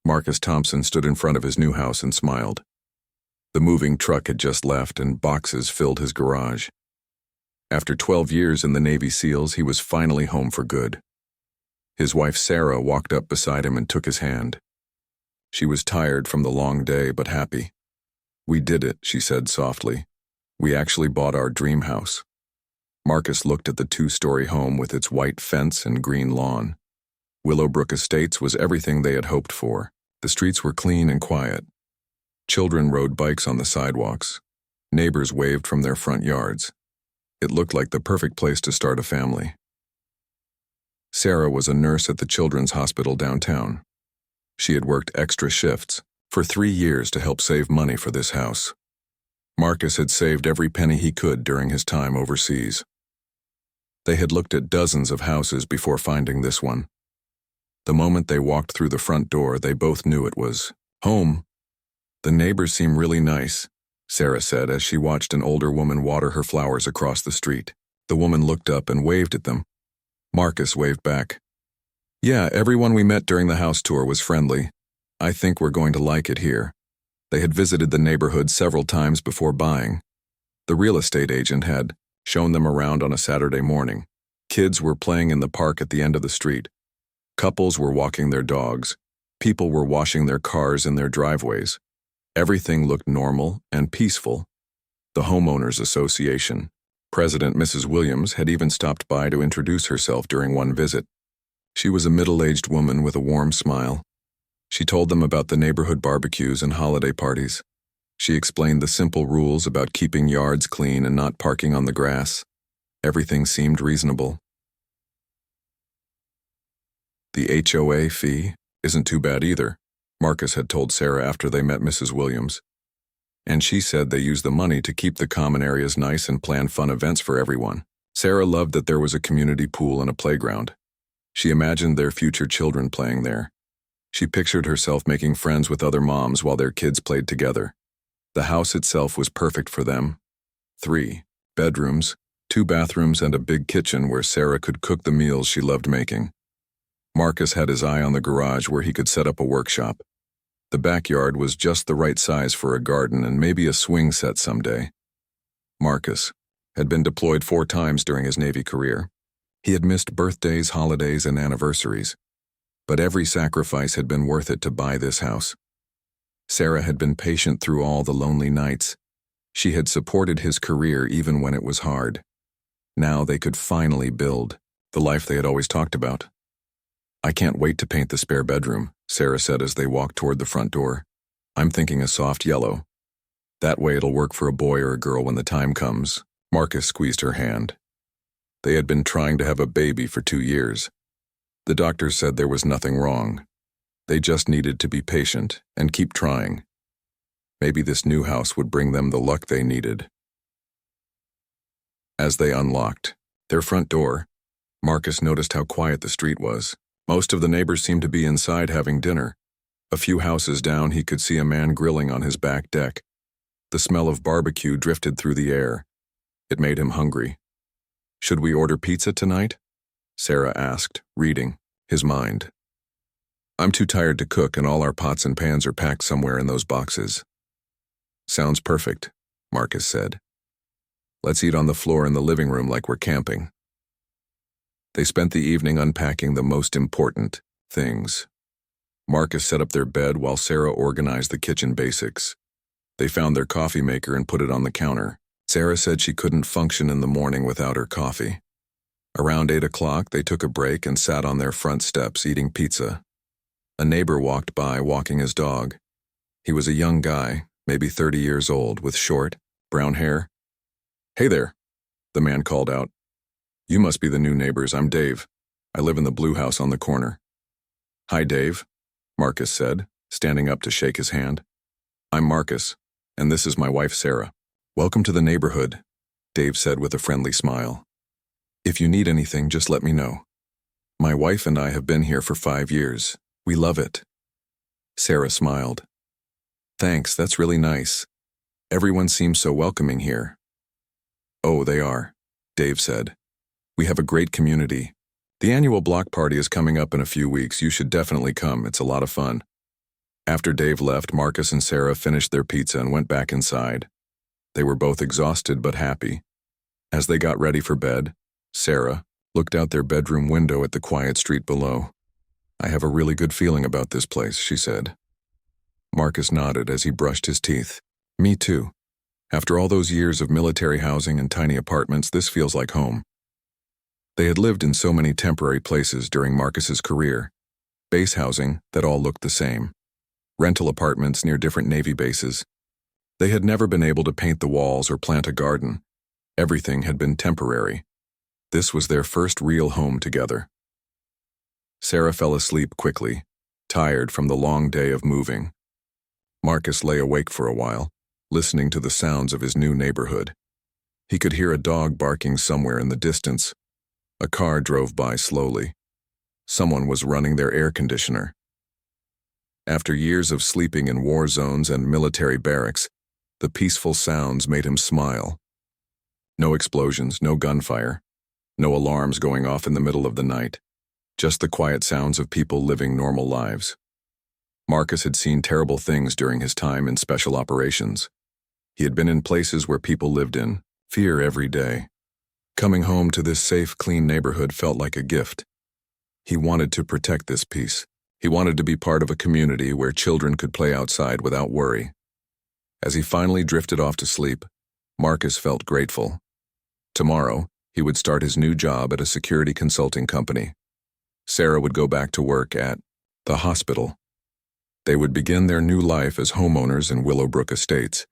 Marcus Thompson stood in front of his new house and smiled. The moving truck had just left and boxes filled his garage. After 12 years in the Navy SEALs, he was finally home for good. His wife Sarah walked up beside him and took his hand. She was tired from the long day but happy. "We did it," she said softly. "We actually bought our dream house." Marcus looked at the 2-story home with its white fence and green lawn. Willowbrook Estates was everything they had hoped for. The streets were clean and quiet. Children rode bikes on the sidewalks. Neighbors waved from their front yards. It looked like the perfect place to start a family. Sarah was a nurse at the Children's Hospital downtown. She had worked extra shifts for 3 years to help save money for this house. Marcus had saved every penny he could during his time overseas. They had looked at dozens of houses before finding this one. The moment they walked through the front door, they both knew it was home. "The neighbors seem really nice," Sarah said as she watched an older woman water her flowers across the street. The woman looked up and waved at them. Marcus waved back. "Yeah, everyone we met during the house tour was friendly. I think we're going to like it here." They had visited the neighborhood several times before buying. The real estate agent had shown them around on a Saturday morning. Kids were playing in the park at the end of the street. Couples were walking their dogs. People were washing their cars in their driveways. Everything looked normal and peaceful. The Homeowners Association, President Mrs. Williams, had even stopped by to introduce herself during one visit. She was a middle-aged woman with a warm smile. She told them about the neighborhood barbecues and holiday parties. She explained the simple rules about keeping yards clean and not parking on the grass. Everything seemed reasonable. "The HOA fee isn't too bad either," Marcus had told Sarah after they met Mrs. Williams. And she said they use the money to keep the common areas nice and plan fun events for everyone. Sarah loved that there was a community pool and a playground. She imagined their future children playing there. She pictured herself making friends with other moms while their kids played together. The house itself was perfect for them. 3 bedrooms, 2 bathrooms, and a big kitchen where Sarah could cook the meals she loved making. Marcus had his eye on the garage where he could set up a workshop. The backyard was just the right size for a garden and maybe a swing set someday. Marcus had been deployed 4 times during his Navy career. He had missed birthdays, holidays, and anniversaries. But every sacrifice had been worth it to buy this house. Sarah had been patient through all the lonely nights. She had supported his career even when it was hard. Now they could finally build the life they had always talked about. "I can't wait to paint the spare bedroom," Sarah said as they walked toward the front door. "I'm thinking a soft yellow. That way it'll work for a boy or a girl when the time comes." Marcus squeezed her hand. They had been trying to have a baby for 2 years. The doctors said there was nothing wrong. They just needed to be patient and keep trying. Maybe this new house would bring them the luck they needed. As they unlocked their front door, Marcus noticed how quiet the street was. Most of the neighbors seemed to be inside having dinner. A few houses down, he could see a man grilling on his back deck. The smell of barbecue drifted through the air. It made him hungry. "Should we order pizza tonight?" Sarah asked, reading his mind. "I'm too tired to cook, and all our pots and pans are packed somewhere in those boxes." "Sounds perfect," Marcus said. "Let's eat on the floor in the living room like we're camping." They spent the evening unpacking the most important things. Marcus set up their bed while Sarah organized the kitchen basics. They found their coffee maker and put it on the counter. Sarah said she couldn't function in the morning without her coffee. Around 8 o'clock, they took a break and sat on their front steps eating pizza. A neighbor walked by walking his dog. He was a young guy, maybe 30 years old, with short, brown hair. "Hey there," the man called out. "You must be the new neighbors. I'm Dave. I live in the blue house on the corner." "Hi, Dave," Marcus said, standing up to shake his hand. "I'm Marcus, and this is my wife, Sarah." "Welcome to the neighborhood," Dave said with a friendly smile. "If you need anything, just let me know. My wife and I have been here for 5 years. We love it." Sarah smiled. "Thanks, that's really nice. Everyone seems so welcoming here." "Oh, they are," Dave said. "We have a great community. The annual block party is coming up in a few weeks. You should definitely come. It's a lot of fun." After Dave left, Marcus and Sarah finished their pizza and went back inside. They were both exhausted but happy. As they got ready for bed, Sarah looked out their bedroom window at the quiet street below. "I have a really good feeling about this place," she said. Marcus nodded as he brushed his teeth. "Me too. After all those years of military housing and tiny apartments, this feels like home." They had lived in so many temporary places during Marcus's career. Base housing that all looked the same. Rental apartments near different Navy bases. They had never been able to paint the walls or plant a garden. Everything had been temporary. This was their first real home together. Sarah fell asleep quickly, tired from the long day of moving. Marcus lay awake for a while, listening to the sounds of his new neighborhood. He could hear a dog barking somewhere in the distance. A car drove by slowly. Someone was running their air conditioner. After years of sleeping in war zones and military barracks, the peaceful sounds made him smile. No explosions, no gunfire, no alarms going off in the middle of the night. Just the quiet sounds of people living normal lives. Marcus had seen terrible things during his time in special operations. He had been in places where people lived in fear every day. Coming home to this safe, clean neighborhood felt like a gift. He wanted to protect this peace. He wanted to be part of a community where children could play outside without worry. As he finally drifted off to sleep, Marcus felt grateful. Tomorrow, he would start his new job at a security consulting company. Sarah would go back to work at the hospital. They would begin their new life as homeowners in Willowbrook Estates.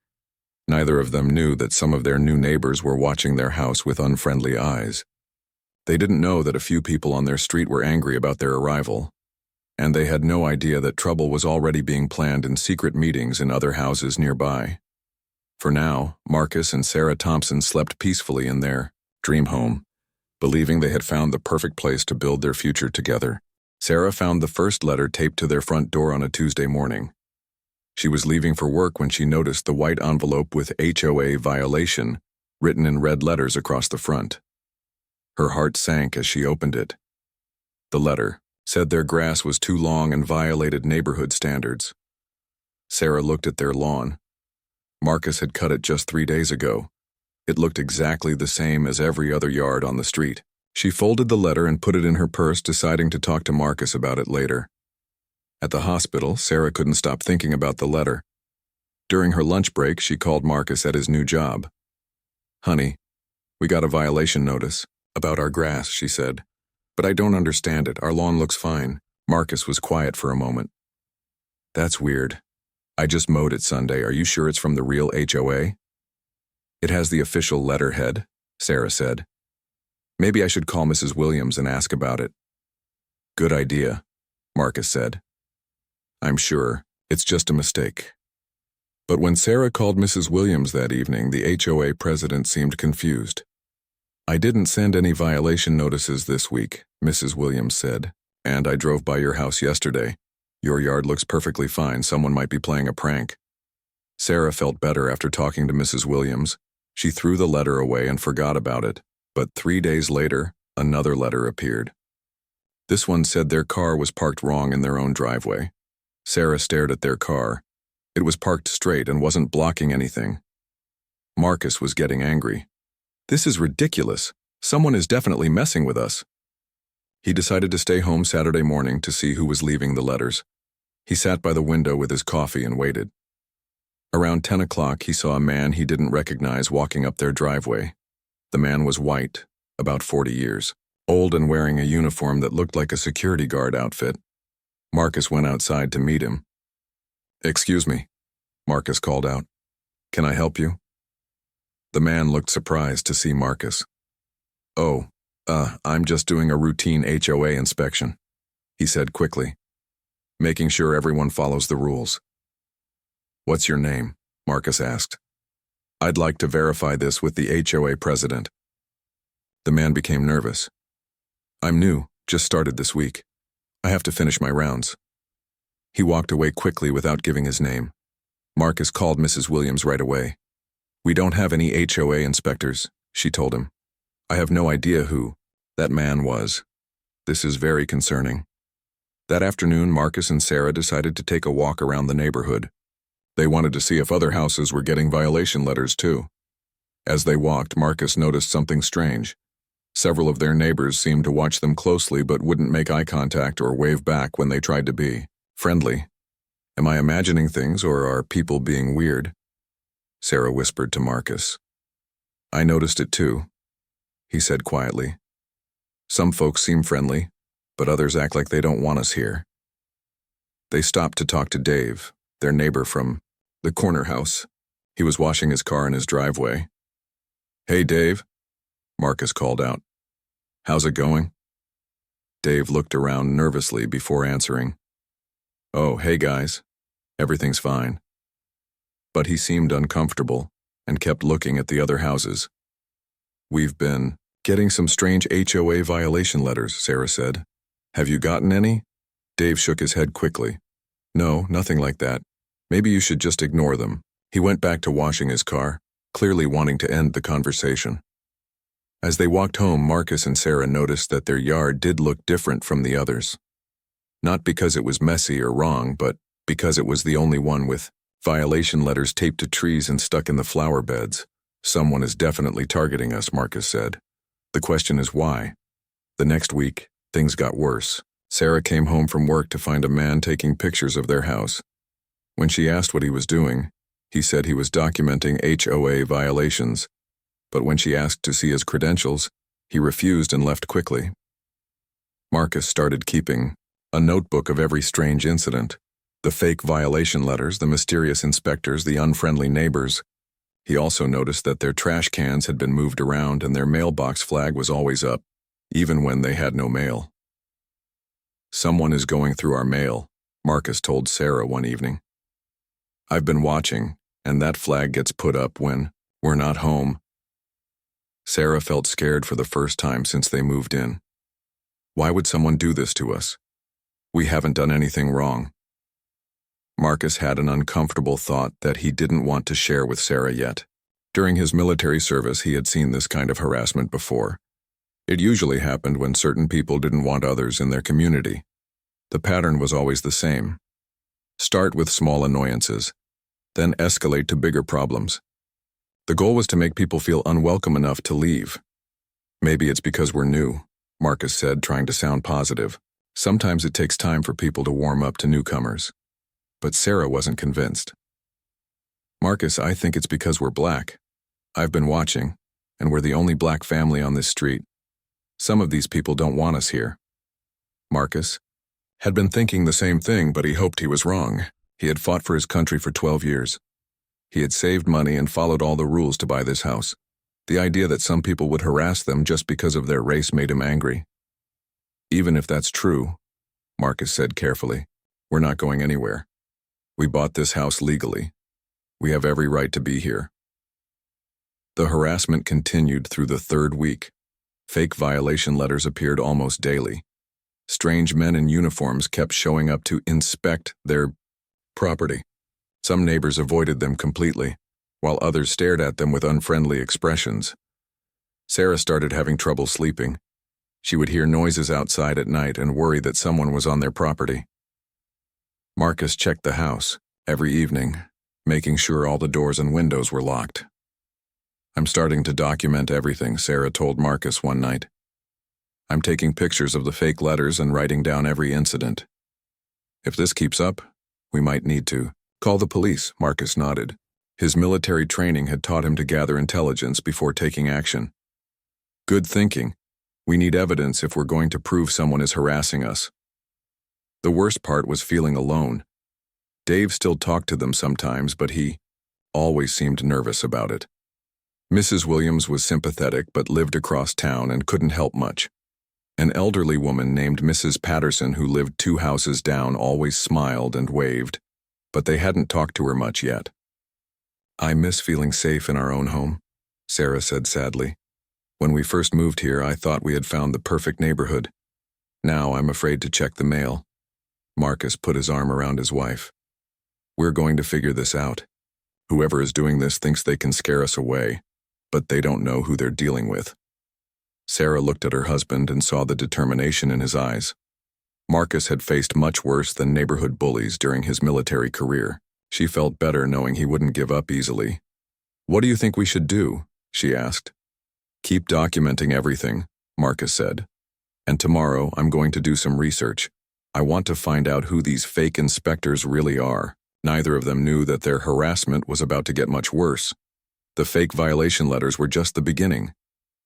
Neither of them knew that some of their new neighbors were watching their house with unfriendly eyes. They didn't know that a few people on their street were angry about their arrival, and they had no idea that trouble was already being planned in secret meetings in other houses nearby. For now, Marcus and Sarah Thompson slept peacefully in their dream home, believing they had found the perfect place to build their future together. Sarah found the first letter taped to their front door on a Tuesday morning. She was leaving for work when she noticed the white envelope with HOA violation written in red letters across the front. Her heart sank as she opened it. The letter said their grass was too long and violated neighborhood standards. Sarah looked at their lawn. Marcus had cut it just 3 days ago. It looked exactly the same as every other yard on the street. She folded the letter and put it in her purse, deciding to talk to Marcus about it later. At the hospital, Sarah couldn't stop thinking about the letter. During her lunch break, she called Marcus at his new job. "Honey, we got a violation notice about our grass," she said. "But I don't understand it. Our lawn looks fine." Marcus was quiet for a moment. "That's weird. I just mowed it Sunday. Are you sure it's from the real HOA?" "It has the official letterhead," Sarah said. "Maybe I should call Mrs. Williams and ask about it." "Good idea," Marcus said. "I'm sure it's just a mistake." But when Sarah called Mrs. Williams that evening, the HOA president seemed confused. "I didn't send any violation notices this week," Mrs. Williams said, "and I drove by your house yesterday. Your yard looks perfectly fine. Someone might be playing a prank." Sarah felt better after talking to Mrs. Williams. She threw the letter away and forgot about it. But 3 days later, another letter appeared. This one said their car was parked wrong in their own driveway. Sarah stared at their car. It was parked straight and wasn't blocking anything. Marcus was getting angry. "This is ridiculous. Someone is definitely messing with us." He decided to stay home Saturday morning to see who was leaving the letters. He sat by the window with his coffee and waited. Around 10 o'clock, he saw a man he didn't recognize walking up their driveway. The man was white, about 40 years, old and wearing a uniform that looked like a security guard outfit. Marcus went outside to meet him. "Excuse me," Marcus called out. "Can I help you?" The man looked surprised to see Marcus. "Oh, I'm just doing a routine HOA inspection," he said quickly, making sure everyone follows the rules. "What's your name?" Marcus asked. "I'd like to verify this with the HOA president." The man became nervous. "I'm new, just started this week. I have to finish my rounds." He walked away quickly without giving his name. Marcus called Mrs. Williams right away. "We don't have any HOA inspectors," she told him. "I have no idea who that man was. This is very concerning." That afternoon, Marcus and Sarah decided to take a walk around the neighborhood. They wanted to see if other houses were getting violation letters too. As they walked, Marcus noticed something strange. Several of their neighbors seemed to watch them closely but wouldn't make eye contact or wave back when they tried to be friendly. Am I imagining things, or are people being weird? Sarah whispered to Marcus. I noticed it too, he said quietly. Some folks seem friendly, but others act like they don't want us here. They stopped to talk to Dave, their neighbor from the corner house. He was washing his car in his driveway. Hey, Dave, Marcus called out. How's it going? Dave looked around nervously before answering. Oh, hey guys. Everything's fine. But he seemed uncomfortable and kept looking at the other houses. We've been getting some strange HOA violation letters, Sarah said. Have you gotten any? Dave shook his head quickly. No, nothing like that. Maybe you should just ignore them. He went back to washing his car, clearly wanting to end the conversation. As they walked home, Marcus and Sarah noticed that their yard did look different from the others. Not because it was messy or wrong, but because it was the only one with violation letters taped to trees and stuck in the flower beds. Someone is definitely targeting us, Marcus said. The question is why? The next week, things got worse. Sarah came home from work to find a man taking pictures of their house. When she asked what he was doing, he said he was documenting HOA violations. But when she asked to see his credentials, he refused and left quickly. Marcus started keeping a notebook of every strange incident. The fake violation letters, the mysterious inspectors, the unfriendly neighbors. He also noticed that their trash cans had been moved around and their mailbox flag was always up, even when they had no mail. Someone is going through our mail, Marcus told Sarah one evening. I've been watching, and that flag gets put up when we're not home. Sarah felt scared for the first time since they moved in. Why would someone do this to us? We haven't done anything wrong. Marcus had an uncomfortable thought that he didn't want to share with Sarah yet. During his military service, he had seen this kind of harassment before. It usually happened when certain people didn't want others in their community. The pattern was always the same. Start with small annoyances, then escalate to bigger problems. The goal was to make people feel unwelcome enough to leave. Maybe it's because we're new, Marcus said, trying to sound positive. Sometimes it takes time for people to warm up to newcomers. But Sarah wasn't convinced. Marcus, I think it's because we're black. I've been watching, and we're the only black family on this street. Some of these people don't want us here. Marcus had been thinking the same thing, but he hoped he was wrong. He had fought for his country for 12 years. He had saved money and followed all the rules to buy this house. The idea that some people would harass them just because of their race made him angry. Even if that's true, Marcus said carefully, we're not going anywhere. We bought this house legally. We have every right to be here. The harassment continued through the third week. Fake violation letters appeared almost daily. Strange men in uniforms kept showing up to inspect their property. Some neighbors avoided them completely, while others stared at them with unfriendly expressions. Sarah started having trouble sleeping. She would hear noises outside at night and worry that someone was on their property. Marcus checked the house every evening, making sure all the doors and windows were locked. I'm starting to document everything, Sarah told Marcus one night. I'm taking pictures of the fake letters and writing down every incident. If this keeps up, we might need to call the police, Marcus nodded. His military training had taught him to gather intelligence before taking action. Good thinking. We need evidence if we're going to prove someone is harassing us. The worst part was feeling alone. Dave still talked to them sometimes, but he always seemed nervous about it. Mrs. Williams was sympathetic but lived across town and couldn't help much. An elderly woman named Mrs. Patterson, who lived 2 houses down, always smiled and waved, but they hadn't talked to her much yet. I miss feeling safe in our own home, Sarah said sadly. When we first moved here, I thought we had found the perfect neighborhood. Now I'm afraid to check the mail. Marcus put his arm around his wife. We're going to figure this out. Whoever is doing this thinks they can scare us away, but they don't know who they're dealing with. Sarah looked at her husband and saw the determination in his eyes. Marcus had faced much worse than neighborhood bullies during his military career. She felt better knowing he wouldn't give up easily. "What do you think we should do?" she asked. "Keep documenting everything," Marcus said. "And tomorrow I'm going to do some research. I want to find out who these fake inspectors really are." Neither of them knew that their harassment was about to get much worse. The fake violation letters were just the beginning.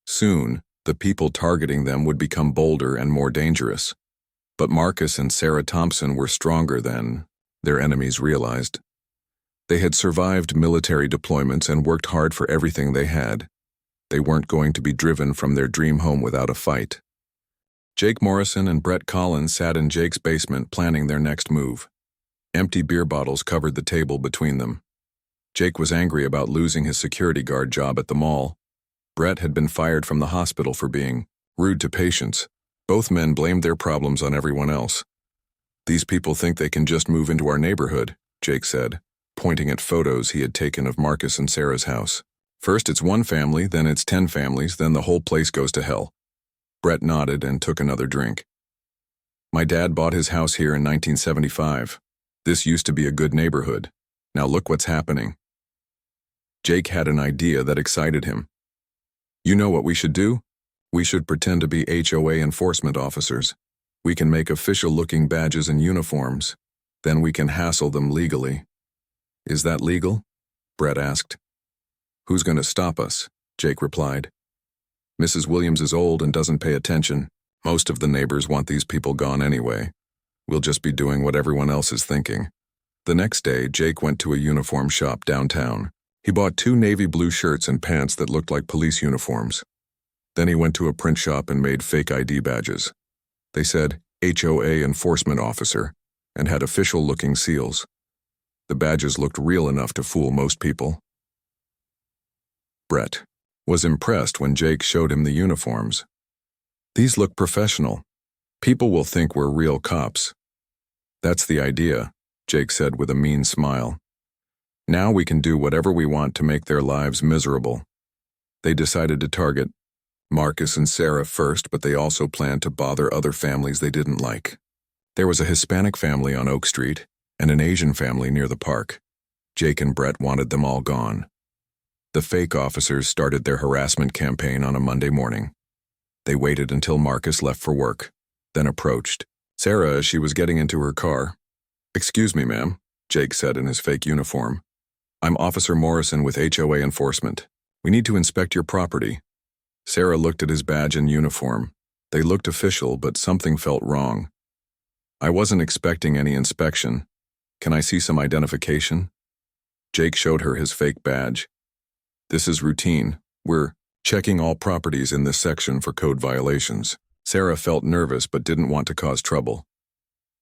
Soon, the people targeting them would become bolder and more dangerous. But Marcus and Sarah Thompson were stronger than their enemies realized. They had survived military deployments and worked hard for everything they had. They weren't going to be driven from their dream home without a fight. Jake Morrison and Brett Collins sat in Jake's basement planning their next move. Empty beer bottles covered the table between them. Jake was angry about losing his security guard job at the mall. Brett had been fired from the hospital for being rude to patients. Both men blamed their problems on everyone else. "These people think they can just move into our neighborhood," Jake said, pointing at photos he had taken of Marcus and Sarah's house. "First it's one family, then it's 10 families, then the whole place goes to hell." Brett nodded and took another drink. "My dad bought his house here in 1975. This used to be a good neighborhood. Now look what's happening." Jake had an idea that excited him. "You know what we should do? We should pretend to be HOA enforcement officers. We can make official-looking badges and uniforms. Then we can hassle them legally." "Is that legal?" Brett asked. "Who's going to stop us?" Jake replied. "Mrs. Williams is old and doesn't pay attention. Most of the neighbors want these people gone anyway. We'll just be doing what everyone else is thinking." The next day, Jake went to a uniform shop downtown. He bought 2 navy blue shirts and pants that looked like police uniforms. Then he went to a print shop and made fake ID badges. They said HOA Enforcement Officer and had official-looking seals. The badges looked real enough to fool most people. Brett was impressed when Jake showed him the uniforms. "These look professional. People will think we're real cops." "That's the idea," Jake said with a mean smile. "Now we can do whatever we want to make their lives miserable." They decided to target Marcus and Sarah first, but they also planned to bother other families they didn't like. There was a Hispanic family on Oak Street and an Asian family near the park. Jake and Brett wanted them all gone. The fake officers started their harassment campaign on a Monday morning. They waited until Marcus left for work, then approached Sarah as she was getting into her car. "Excuse me, ma'am," Jake said in his fake uniform. "I'm Officer Morrison with HOA Enforcement. We need to inspect your property." Sarah looked at his badge and uniform. They looked official, but something felt wrong. "I wasn't expecting any inspection. Can I see some identification?" Jake showed her his fake badge. "This is routine. We're checking all properties in this section for code violations." Sarah felt nervous but didn't want to cause trouble.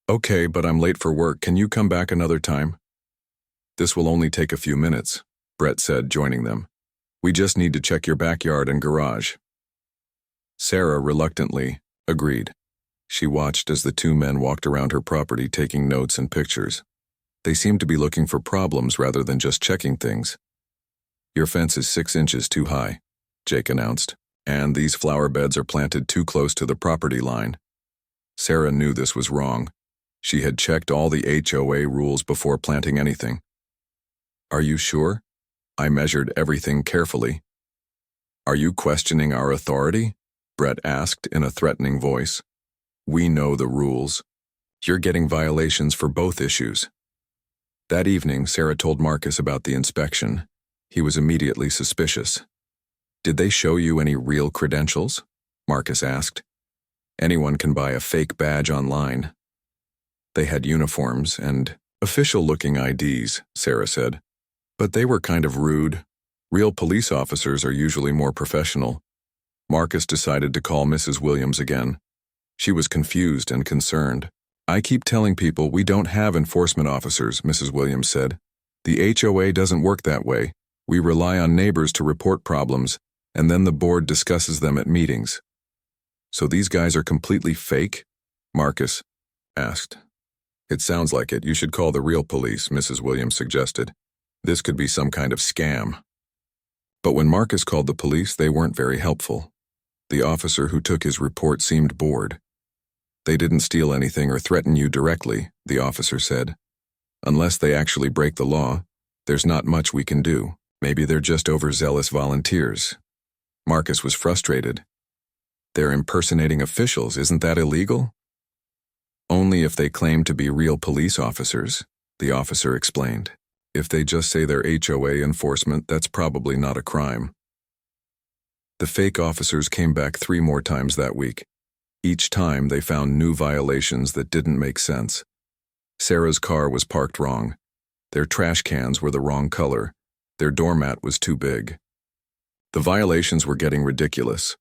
"Okay, but I'm late for work. Can you come back another time?" "This will only take a few minutes," Brett said, joining them. "We just need to check your backyard and garage." Sarah reluctantly agreed. She watched as the 2 men walked around her property taking notes and pictures. They seemed to be looking for problems rather than just checking things. "Your fence is 6 inches too high," Jake announced, "and these flower beds are planted too close to the property line." Sarah knew this was wrong. She had checked all the HOA rules before planting anything. "Are you sure? I measured everything carefully." "Are you questioning our authority?" Brett asked in a threatening voice. "We know the rules. You're getting violations for both issues." That evening, Sarah told Marcus about the inspection. He was immediately suspicious. "Did they show you any real credentials?" Marcus asked. "Anyone can buy a fake badge online." "They had uniforms and official-looking IDs," Sarah said. "But they were kind of rude. Real police officers are usually more professional." Marcus decided to call Mrs. Williams again. She was confused and concerned. "I keep telling people we don't have enforcement officers," Mrs. Williams said. "The HOA doesn't work that way. We rely on neighbors to report problems, and then the board discusses them at meetings." "So these guys are completely fake?" Marcus asked. "It sounds like it. You should call the real police," Mrs. Williams suggested. "This could be some kind of scam." But when Marcus called the police, they weren't very helpful. The officer who took his report seemed bored. They didn't steal anything or threaten you directly, the officer said. Unless they actually break the law, there's not much we can do. Maybe they're just overzealous volunteers. Marcus was frustrated. They're impersonating officials, isn't that illegal? Only if they claim to be real police officers, the officer explained. If they just say they're HOA enforcement, that's probably not a crime. The fake officers came back 3 more times that week. Each time they found new violations that didn't make sense. Sarah's car was parked wrong. Their trash cans were the wrong color. Their doormat was too big. The violations were getting ridiculous.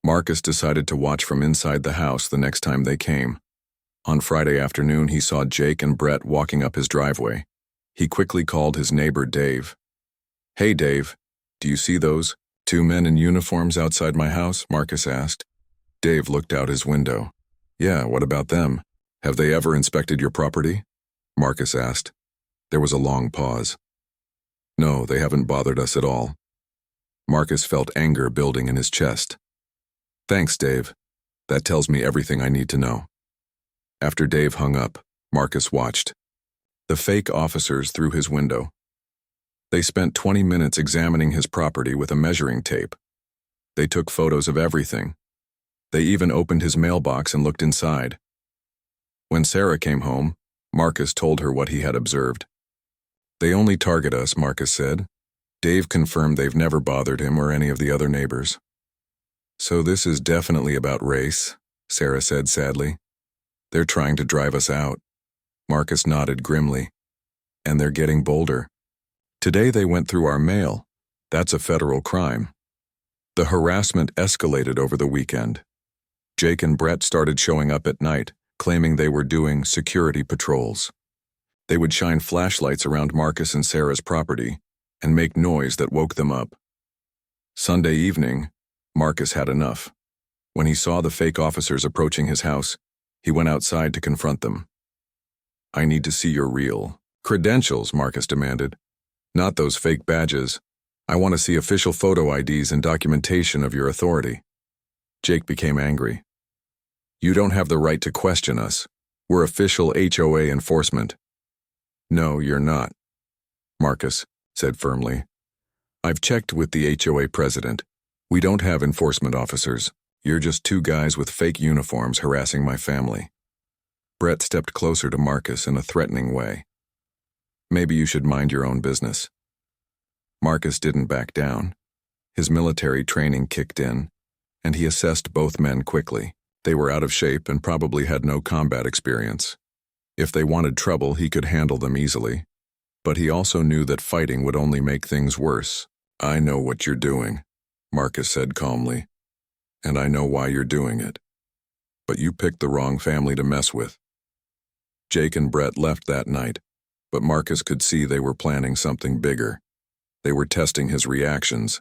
Marcus decided to watch from inside the house the next time they came. On Friday afternoon, he saw Jake and Brett walking up his driveway. He quickly called his neighbor Dave. "Hey Dave, do you see those 2 men in uniforms outside my house?" Marcus asked. Dave looked out his window. "Yeah, what about them? Have they ever inspected your property?" Marcus asked. There was a long pause. "No, they haven't bothered us at all." Marcus felt anger building in his chest. "Thanks, Dave. That tells me everything I need to know." After Dave hung up, Marcus watched. The fake officers through his window. They spent 20 minutes examining his property with a measuring tape. They took photos of everything. They even opened his mailbox and looked inside. When Sarah came home, Marcus told her what he had observed. "They only target us," Marcus said. Dave confirmed they've never bothered him or any of the other neighbors. "So this is definitely about race," Sarah said sadly. "They're trying to drive us out." Marcus nodded grimly. "And they're getting bolder. Today they went through our mail. That's a federal crime." The harassment escalated over the weekend. Jake and Brett started showing up at night, claiming they were doing security patrols. They would shine flashlights around Marcus and Sarah's property and make noise that woke them up. Sunday evening, Marcus had enough. When he saw the fake officers approaching his house, he went outside to confront them. "I need to see your real credentials," Marcus demanded. "Not those fake badges. I want to see official photo IDs and documentation of your authority." Jake became angry. "You don't have the right to question us. We're official HOA enforcement." "No, you're not," Marcus said firmly. "I've checked with the HOA president. We don't have enforcement officers. You're just 2 guys with fake uniforms harassing my family." Brett stepped closer to Marcus in a threatening way. "Maybe you should mind your own business." Marcus didn't back down. His military training kicked in, and he assessed both men quickly. They were out of shape and probably had no combat experience. If they wanted trouble, he could handle them easily. But he also knew that fighting would only make things worse. "I know what you're doing," Marcus said calmly. "And I know why you're doing it. But you picked the wrong family to mess with." Jake and Brett left that night, but Marcus could see they were planning something bigger. They were testing his reactions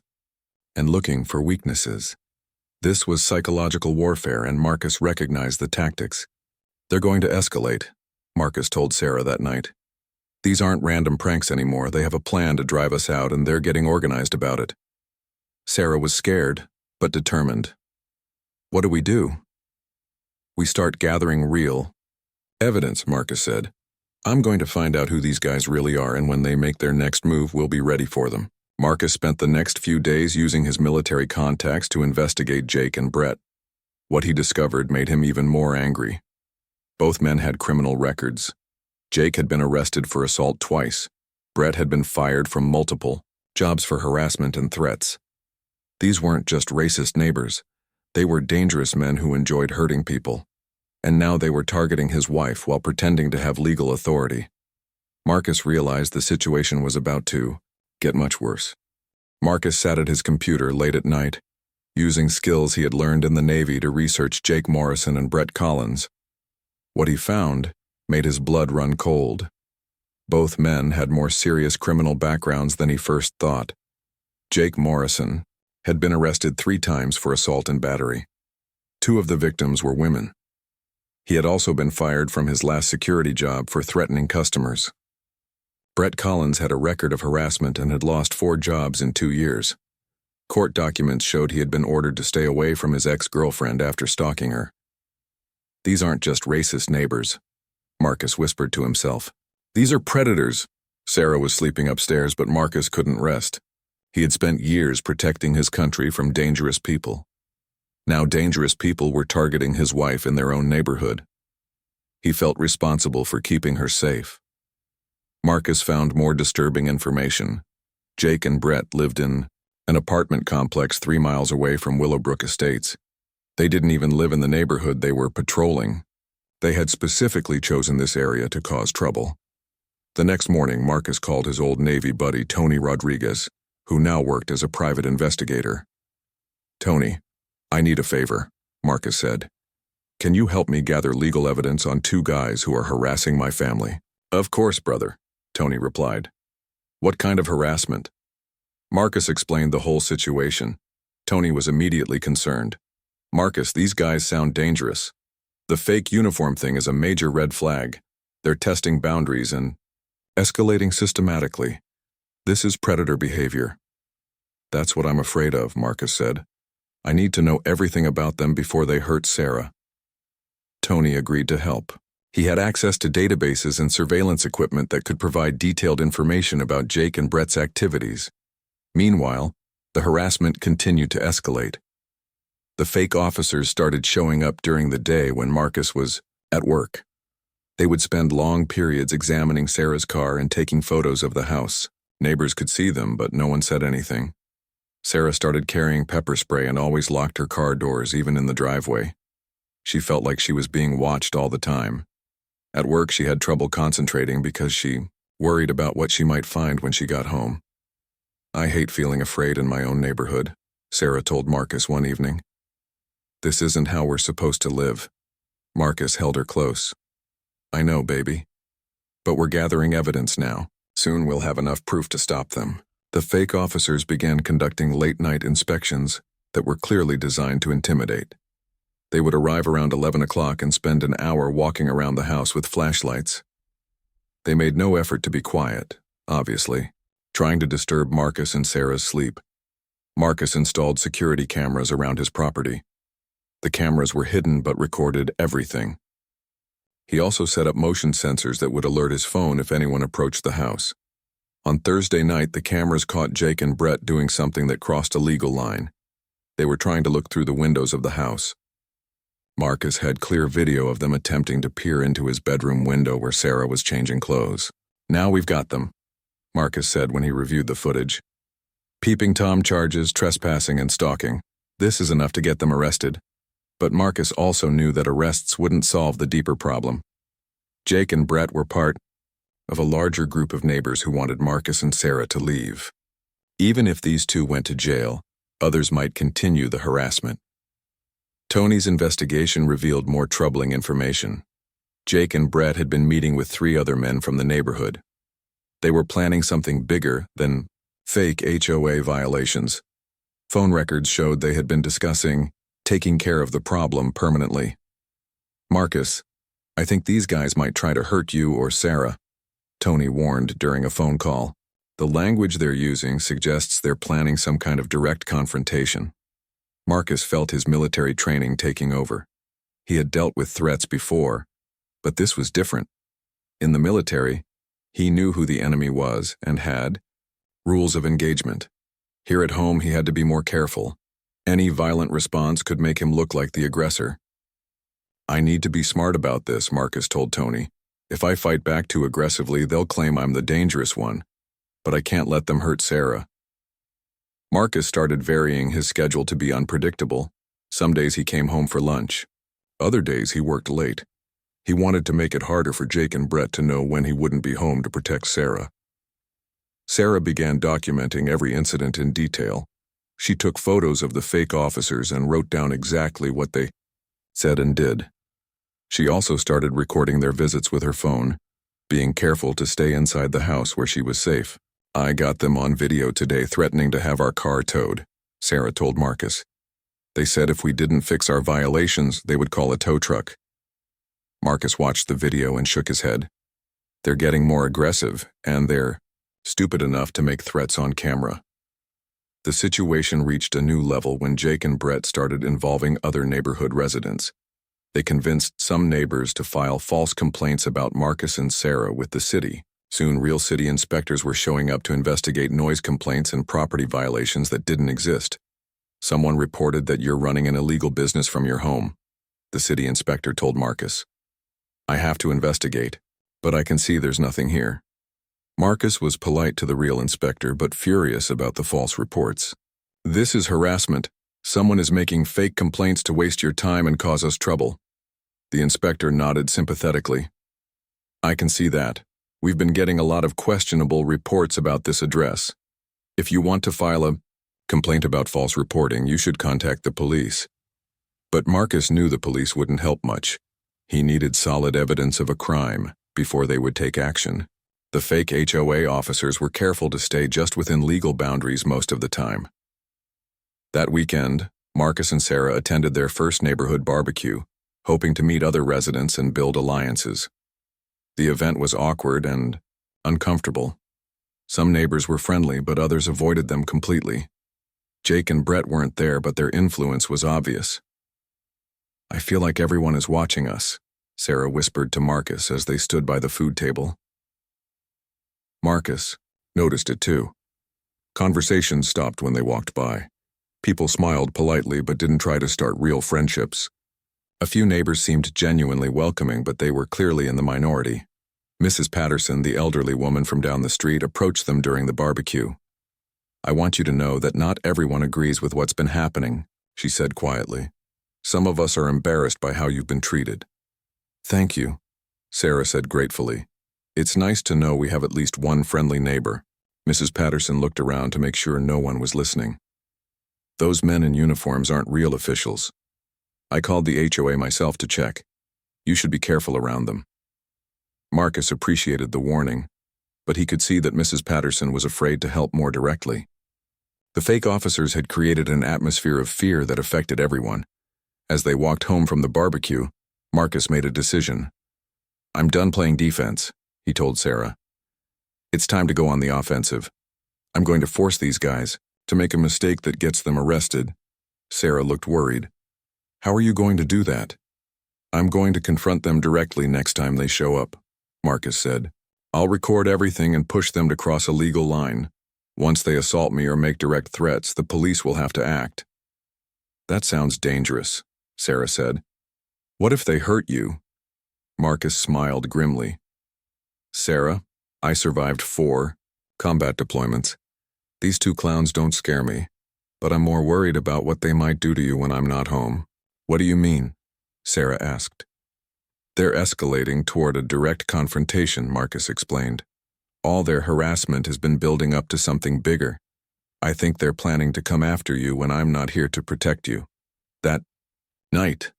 and looking for weaknesses. This was psychological warfare, and Marcus recognized the tactics. "They're going to escalate," Marcus told Sarah that night. "These aren't random pranks anymore. They have a plan to drive us out, and they're getting organized about it." Sarah was scared, but determined. "What do we do?" "We start gathering real evidence," Marcus said. "I'm going to find out who these guys really are, and when they make their next move, we'll be ready for them." Marcus spent the next few days using his military contacts to investigate Jake and Brett. What he discovered made him even more angry. Both men had criminal records. Jake had been arrested for assault twice. Brett had been fired from multiple jobs for harassment and threats. These weren't just racist neighbors. They were dangerous men who enjoyed hurting people. And now they were targeting his wife while pretending to have legal authority. Marcus realized the situation was about to get much worse. Marcus sat at his computer late at night, using skills he had learned in the Navy to research Jake Morrison and Brett Collins. What he found made his blood run cold. Both men had more serious criminal backgrounds than he first thought. Jake Morrison had been arrested 3 times for assault and battery. 2 of the victims were women. He had also been fired from his last security job for threatening customers. Brett Collins had a record of harassment and had lost 4 jobs in 2 years. Court documents showed he had been ordered to stay away from his ex-girlfriend after stalking her. These aren't just racist neighbors, Marcus whispered to himself. These are predators. Sarah was sleeping upstairs, but Marcus couldn't rest. He had spent years protecting his country from dangerous people. Now dangerous people were targeting his wife in their own neighborhood. He felt responsible for keeping her safe. Marcus found more disturbing information. Jake and Brett lived in an apartment complex 3 miles away from Willowbrook Estates. They didn't even live in the neighborhood they were patrolling. They had specifically chosen this area to cause trouble. The next morning, Marcus called his old Navy buddy Tony Rodriguez, who now worked as a private investigator. "Tony, I need a favor," Marcus said. "Can you help me gather legal evidence on 2 guys who are harassing my family?" "Of course, brother," Tony replied. "What kind of harassment?" Marcus explained the whole situation. Tony was immediately concerned. "Marcus, these guys sound dangerous. The fake uniform thing is a major red flag. They're testing boundaries and escalating systematically. This is predator behavior." "That's what I'm afraid of," Marcus said. "I need to know everything about them before they hurt Sarah." Tony agreed to help. He had access to databases and surveillance equipment that could provide detailed information about Jake and Brett's activities. Meanwhile, the harassment continued to escalate. The fake officers started showing up during the day when Marcus was at work. They would spend long periods examining Sarah's car and taking photos of the house. Neighbors could see them, but no one said anything. Sarah started carrying pepper spray and always locked her car doors, even in the driveway. She felt like she was being watched all the time. At work, she had trouble concentrating because she worried about what she might find when she got home. "I hate feeling afraid in my own neighborhood," Sarah told Marcus one evening. "This isn't how we're supposed to live." Marcus held her close. "I know, baby. But we're gathering evidence now. Soon we'll have enough proof to stop them." The fake officers began conducting late-night inspections that were clearly designed to intimidate. They would arrive around 11 o'clock and spend an hour walking around the house with flashlights. They made no effort to be quiet, obviously, trying to disturb Marcus and Sarah's sleep. Marcus installed security cameras around his property. The cameras were hidden but recorded everything. He also set up motion sensors that would alert his phone if anyone approached the house. On Thursday night, the cameras caught Jake and Brett doing something that crossed a legal line. They were trying to look through the windows of the house. Marcus had clear video of them attempting to peer into his bedroom window where Sarah was changing clothes. "Now we've got them," Marcus said when he reviewed the footage. "Peeping Tom charges, trespassing, and stalking. This is enough to get them arrested." But Marcus also knew that arrests wouldn't solve the deeper problem. Jake and Brett were part of a larger group of neighbors who wanted Marcus and Sarah to leave. Even if these 2 went to jail, others might continue the harassment. Tony's investigation revealed more troubling information. Jake and Brett had been meeting with 3 other men from the neighborhood. They were planning something bigger than fake HOA violations. Phone records showed they had been discussing taking care of the problem permanently. "Marcus, I think these guys might try to hurt you or Sarah," Tony warned during a phone call. "The language they're using suggests they're planning some kind of direct confrontation." Marcus felt his military training taking over. He had dealt with threats before, but this was different. In the military, he knew who the enemy was and had rules of engagement. Here at home, he had to be more careful. Any violent response could make him look like the aggressor. "I need to be smart about this," Marcus told Tony. "If I fight back too aggressively, they'll claim I'm the dangerous one, but I can't let them hurt Sarah." Marcus started varying his schedule to be unpredictable. Some days he came home for lunch. Other days he worked late. He wanted to make it harder for Jake and Brett to know when he wouldn't be home to protect Sarah. Sarah began documenting every incident in detail. She took photos of the fake officers and wrote down exactly what they said and did. She also started recording their visits with her phone, being careful to stay inside the house where she was safe. "I got them on video today threatening to have our car towed," Sarah told Marcus. "They said if we didn't fix our violations, they would call a tow truck." Marcus watched the video and shook his head. "They're getting more aggressive, and they're stupid enough to make threats on camera." The situation reached a new level when Jake and Brett started involving other neighborhood residents. They convinced some neighbors to file false complaints about Marcus and Sarah with the city. Soon, real city inspectors were showing up to investigate noise complaints and property violations that didn't exist. Someone reported that you're running an illegal business from your home, the city inspector told Marcus. I have to investigate, but I can see there's nothing here. Marcus was polite to the real inspector but furious about the false reports. This is harassment. Someone is making fake complaints to waste your time and cause us trouble. The inspector nodded sympathetically. I can see that. We've been getting a lot of questionable reports about this address. If you want to file a complaint about false reporting, you should contact the police. But Marcus knew the police wouldn't help much. He needed solid evidence of a crime before they would take action. The fake HOA officers were careful to stay just within legal boundaries most of the time. That weekend, Marcus and Sarah attended their first neighborhood barbecue, hoping to meet other residents and build alliances. The event was awkward and uncomfortable. Some neighbors were friendly, but others avoided them completely. Jake and Brett weren't there, but their influence was obvious. I feel like everyone is watching us, Sarah whispered to Marcus as they stood by the food table. Marcus noticed it too. Conversations stopped when they walked by. People smiled politely but didn't try to start real friendships. A few neighbors seemed genuinely welcoming, but they were clearly in the minority. Mrs. Patterson, the elderly woman from down the street, approached them during the barbecue. I want you to know that not everyone agrees with what's been happening, she said quietly. Some of us are embarrassed by how you've been treated. Thank you, Sarah said gratefully. It's nice to know we have at least one friendly neighbor. Mrs. Patterson looked around to make sure no one was listening. Those men in uniforms aren't real officials. I called the HOA myself to check. You should be careful around them. Marcus appreciated the warning, but he could see that Mrs. Patterson was afraid to help more directly. The fake officers had created an atmosphere of fear that affected everyone. As they walked home from the barbecue, Marcus made a decision. I'm done playing defense, he told Sarah. It's time to go on the offensive. I'm going to force these guys to make a mistake that gets them arrested. Sarah looked worried. How are you going to do that? I'm going to confront them directly next time they show up, Marcus said. I'll record everything and push them to cross a legal line. Once they assault me or make direct threats, the police will have to act. That sounds dangerous, Sarah said. What if they hurt you? Marcus smiled grimly. Sarah, I survived 4 combat deployments. These 2 clowns don't scare me, but I'm more worried about what they might do to you when I'm not home. What do you mean? Sarah asked. They're escalating toward a direct confrontation, Marcus explained. All their harassment has been building up to something bigger. I think they're planning to come after you when I'm not here to protect you. That night,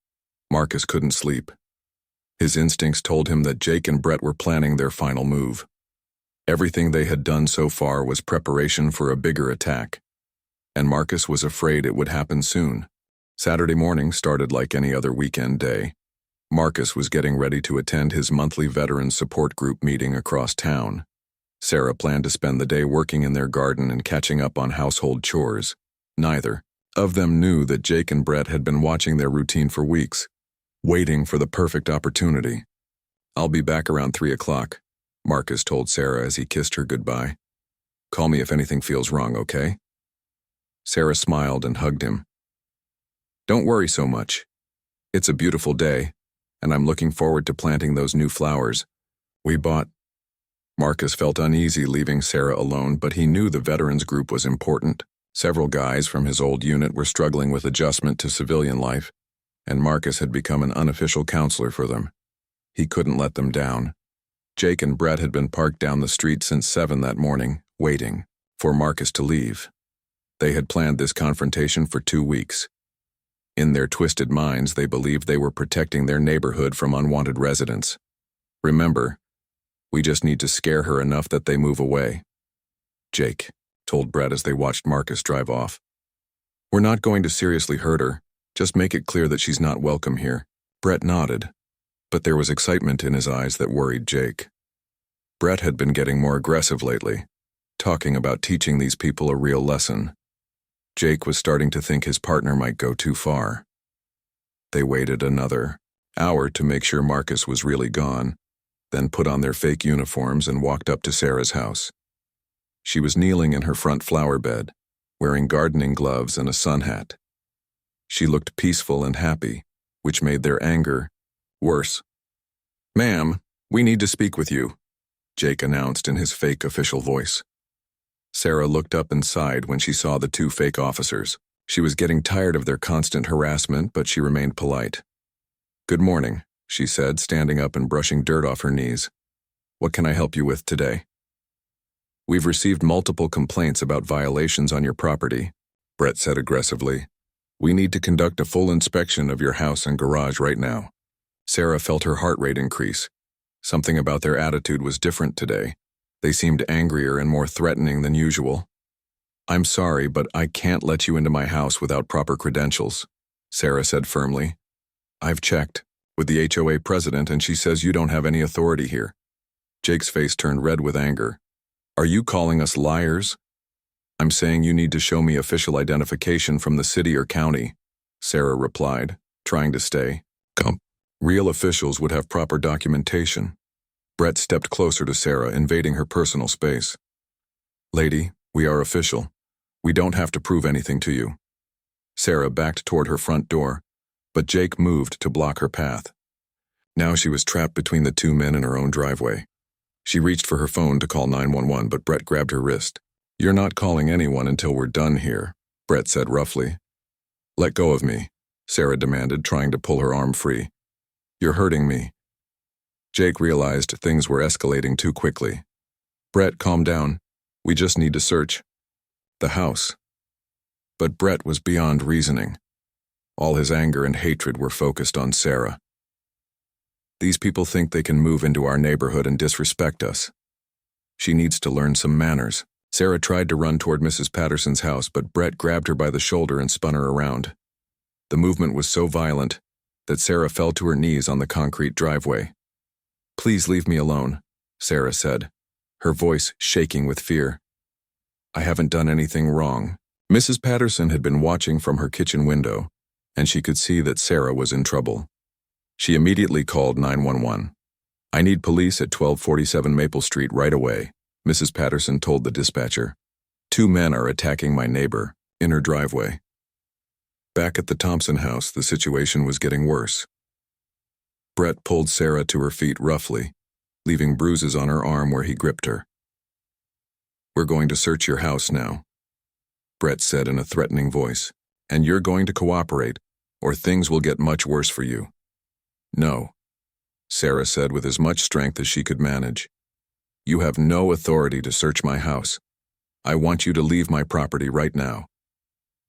Marcus couldn't sleep. His instincts told him that Jake and Brett were planning their final move. Everything they had done so far was preparation for a bigger attack, and Marcus was afraid it would happen soon. Saturday morning started like any other weekend day. Marcus was getting ready to attend his monthly veteran support group meeting across town. Sarah planned to spend the day working in their garden and catching up on household chores. Neither of them knew that Jake and Brett had been watching their routine for weeks, waiting for the perfect opportunity. I'll be back around 3 o'clock, Marcus told Sarah as he kissed her goodbye. Call me if anything feels wrong, okay? Sarah smiled and hugged him. Don't worry so much. It's a beautiful day, and I'm looking forward to planting those new flowers we bought. Marcus felt uneasy leaving Sarah alone, but he knew the veterans group was important. Several guys from his old unit were struggling with adjustment to civilian life, and Marcus had become an unofficial counselor for them. He couldn't let them down. Jake and Brett had been parked down the street since 7 that morning, waiting for Marcus to leave. They had planned this confrontation for 2 weeks. In their twisted minds, they believed they were protecting their neighborhood from unwanted residents. Remember, we just need to scare her enough that they move away. Jake told Brett as they watched Marcus drive off. We're not going to seriously hurt her, just make it clear that she's not welcome here. Brett nodded, but there was excitement in his eyes that worried Jake. Brett had been getting more aggressive lately, talking about teaching these people a real lesson. Jake was starting to think his partner might go too far. They waited another hour to make sure Marcus was really gone, then put on their fake uniforms and walked up to Sarah's house. She was kneeling in her front flower bed, wearing gardening gloves and a sun hat. She looked peaceful and happy, which made their anger worse. "Ma'am, we need to speak with you," Jake announced in his fake official voice. Sarah looked up and sighed when she saw the two fake officers. She was getting tired of their constant harassment, but she remained polite. "Good morning," she said, standing up and brushing dirt off her knees. "What can I help you with today?" "We've received multiple complaints about violations on your property," Brett said aggressively. "We need to conduct a full inspection of your house and garage right now." Sarah felt her heart rate increase. Something about their attitude was different today. They seemed angrier and more threatening than usual. "I'm sorry, but I can't let you into my house without proper credentials," Sarah said firmly. "I've checked with the HOA president and she says you don't have any authority here." Jake's face turned red with anger. "Are you calling us liars?" "I'm saying you need to show me official identification from the city or county," Sarah replied, trying to stay calm. "Real officials would have proper documentation." Brett stepped closer to Sarah, invading her personal space. "Lady, we are official. We don't have to prove anything to you." Sarah backed toward her front door, but Jake moved to block her path. Now she was trapped between the two men in her own driveway. She reached for her phone to call 911, but Brett grabbed her wrist. "You're not calling anyone until we're done here," Brett said roughly. "Let go of me," Sarah demanded, trying to pull her arm free. "You're hurting me." Jake realized things were escalating too quickly. "Brett, calm down. We just need to search the house." But Brett was beyond reasoning. All his anger and hatred were focused on Sarah. "These people think they can move into our neighborhood and disrespect us. She needs to learn some manners." Sarah tried to run toward Mrs. Patterson's house, but Brett grabbed her by the shoulder and spun her around. The movement was so violent that Sarah fell to her knees on the concrete driveway. "Please leave me alone," Sarah said, her voice shaking with fear. "I haven't done anything wrong." Mrs. Patterson had been watching from her kitchen window, and she could see that Sarah was in trouble. She immediately called 911. "I need police at 1247 Maple Street right away," Mrs. Patterson told the dispatcher. "Two men are attacking my neighbor in her driveway." Back at the Thompson house, the situation was getting worse. Brett pulled Sarah to her feet roughly, leaving bruises on her arm where he gripped her. "We're going to search your house now," Brett said in a threatening voice, "and you're going to cooperate, or things will get much worse for you." "No," Sarah said with as much strength as she could manage. "You have no authority to search my house. I want you to leave my property right now."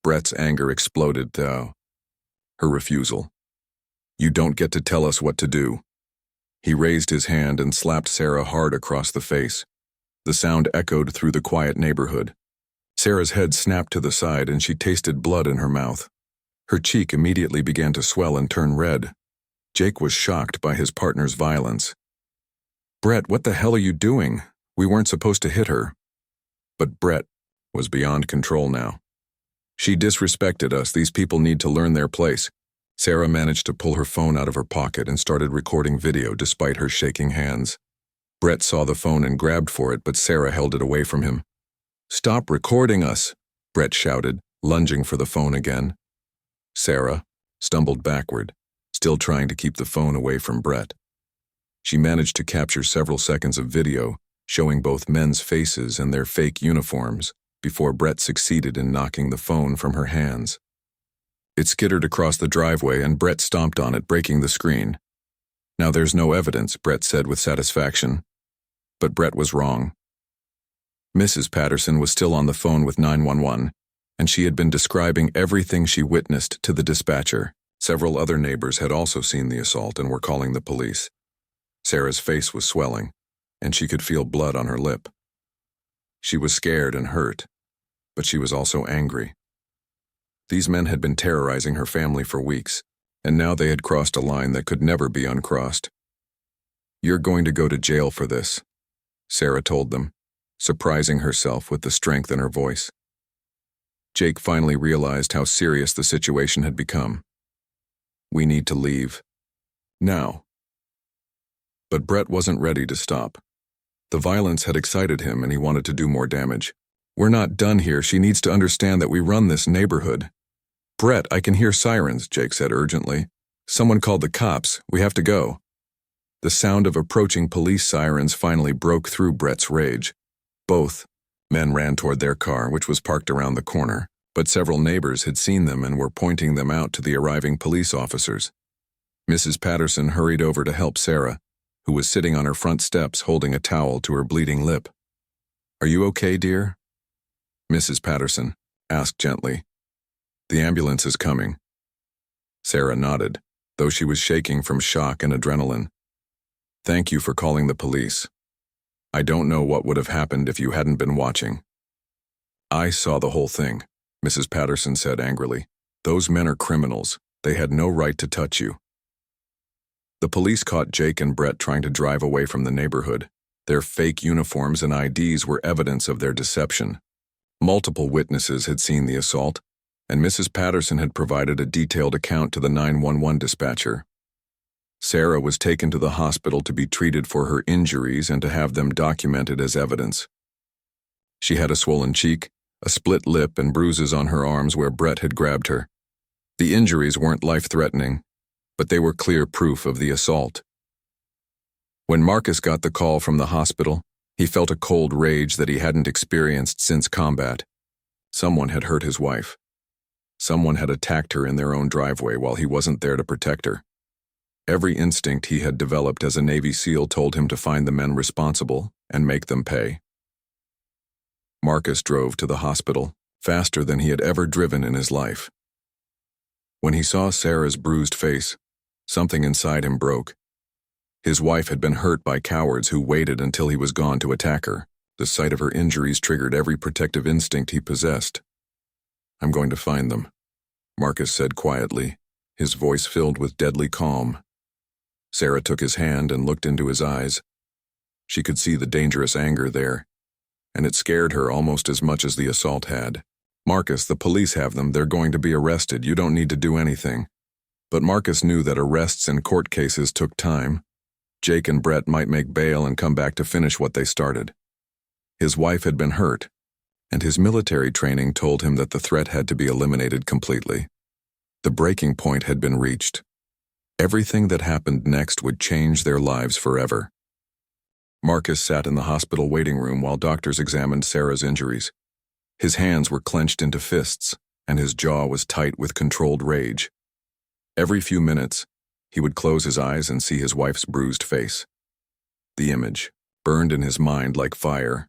Brett's anger exploded, though. Her refusal. "You don't get to tell us what to do." He raised his hand and slapped Sarah hard across the face. The sound echoed through the quiet neighborhood. Sarah's head snapped to the side and she tasted blood in her mouth. Her cheek immediately began to swell and turn red. Jake was shocked by his partner's violence. "Brett, what the hell are you doing? We weren't supposed to hit her." But Brett was beyond control now. "She disrespected us. These people need to learn their place." Sarah managed to pull her phone out of her pocket and started recording video despite her shaking hands. Brett saw the phone and grabbed for it, but Sarah held it away from him. "Stop recording us," Brett shouted, lunging for the phone again. Sarah stumbled backward, still trying to keep the phone away from Brett. She managed to capture several seconds of video showing both men's faces and their fake uniforms before Brett succeeded in knocking the phone from her hands. It skittered across the driveway and Brett stomped on it, breaking the screen. "Now there's no evidence," Brett said with satisfaction. But Brett was wrong. Mrs. Patterson was still on the phone with 911, and she had been describing everything she witnessed to the dispatcher. Several other neighbors had also seen the assault and were calling the police. Sarah's face was swelling, and she could feel blood on her lip. She was scared and hurt, but she was also angry. These men had been terrorizing her family for weeks, and now they had crossed a line that could never be uncrossed. "You're going to go to jail for this," Sarah told them, surprising herself with the strength in her voice. Jake finally realized how serious the situation had become. "We need to leave." Now. But Brett wasn't ready to stop. The violence had excited him and he wanted to do more damage. We're not done here. She needs to understand that we run this neighborhood. Brett, I can hear sirens, Jake said urgently. Someone called the cops. We have to go. The sound of approaching police sirens finally broke through Brett's rage. Both men ran toward their car, which was parked around the corner, but several neighbors had seen them and were pointing them out to the arriving police officers. Mrs. Patterson hurried over to help Sarah, who was sitting on her front steps holding a towel to her bleeding lip. Are you okay, dear? Mrs. Patterson asked gently. The ambulance is coming. Sarah nodded, though she was shaking from shock and adrenaline. Thank you for calling the police. I don't know what would have happened if you hadn't been watching. I saw the whole thing, Mrs. Patterson said angrily. Those men are criminals. They had no right to touch you. The police caught Jake and Brett trying to drive away from the neighborhood. Their fake uniforms and IDs were evidence of their deception. Multiple witnesses had seen the assault, and Mrs. Patterson had provided a detailed account to the 911 dispatcher. Sarah was taken to the hospital to be treated for her injuries and to have them documented as evidence. She had a swollen cheek, a split lip, and bruises on her arms where Brett had grabbed her. The injuries weren't life-threatening, but they were clear proof of the assault. When Marcus got the call from the hospital, he felt a cold rage that he hadn't experienced since combat. Someone had hurt his wife. Someone had attacked her in their own driveway while he wasn't there to protect her. Every instinct he had developed as a Navy SEAL told him to find the men responsible and make them pay. Marcus drove to the hospital, faster than he had ever driven in his life. When he saw Sarah's bruised face, something inside him broke. His wife had been hurt by cowards who waited until he was gone to attack her. The sight of her injuries triggered every protective instinct he possessed. I'm going to find them, Marcus said quietly, his voice filled with deadly calm. Sarah took his hand and looked into his eyes. She could see the dangerous anger there, and it scared her almost as much as the assault had. Marcus, the police have them. They're going to be arrested. You don't need to do anything. But Marcus knew that arrests and court cases took time. Jake and Brett might make bail and come back to finish what they started. His wife had been hurt, and his military training told him that the threat had to be eliminated completely. The breaking point had been reached. Everything that happened next would change their lives forever. Marcus sat in the hospital waiting room while doctors examined Sarah's injuries. His hands were clenched into fists, and his jaw was tight with controlled rage. Every few minutes, he would close his eyes and see his wife's bruised face. The image burned in his mind like fire.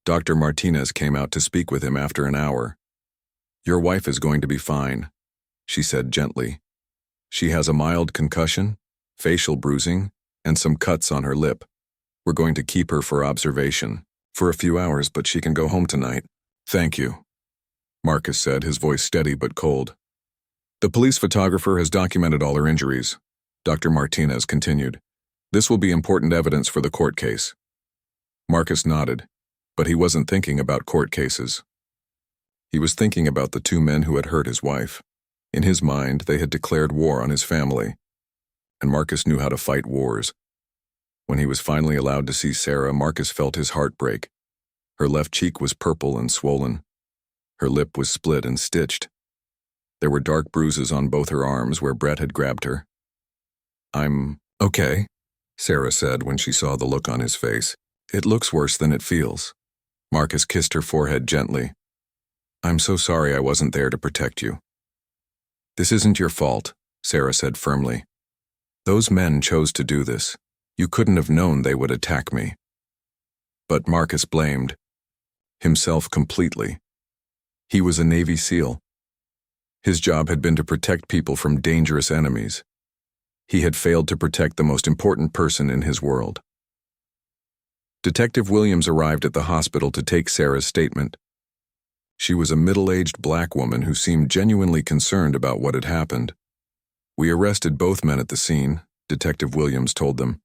Dr. Martinez came out to speak with him after an hour. Your wife is going to be fine, she said gently. She has a mild concussion, facial bruising, and some cuts on her lip. We're going to keep her for observation for a few hours, but she can go home tonight. Thank you, Marcus said, his voice steady but cold. The police photographer has documented all her injuries, Dr. Martinez continued. This will be important evidence for the court case. Marcus nodded, but he wasn't thinking about court cases. He was thinking about the two men who had hurt his wife. In his mind, they had declared war on his family, and Marcus knew how to fight wars. When he was finally allowed to see Sarah, Marcus felt his heart break. Her left cheek was purple and swollen. Her lip was split and stitched. There were dark bruises on both her arms where Brett had grabbed her. I'm okay, Sarah said when she saw the look on his face. It looks worse than it feels. Marcus kissed her forehead gently. I'm so sorry I wasn't there to protect you. This isn't your fault, Sarah said firmly. Those men chose to do this. You couldn't have known they would attack me. But Marcus blamed himself completely. He was a Navy SEAL. His job had been to protect people from dangerous enemies. He had failed to protect the most important person in his world. Detective Williams arrived at the hospital to take Sarah's statement. She was a middle-aged black woman who seemed genuinely concerned about what had happened. We arrested both men at the scene, Detective Williams told them.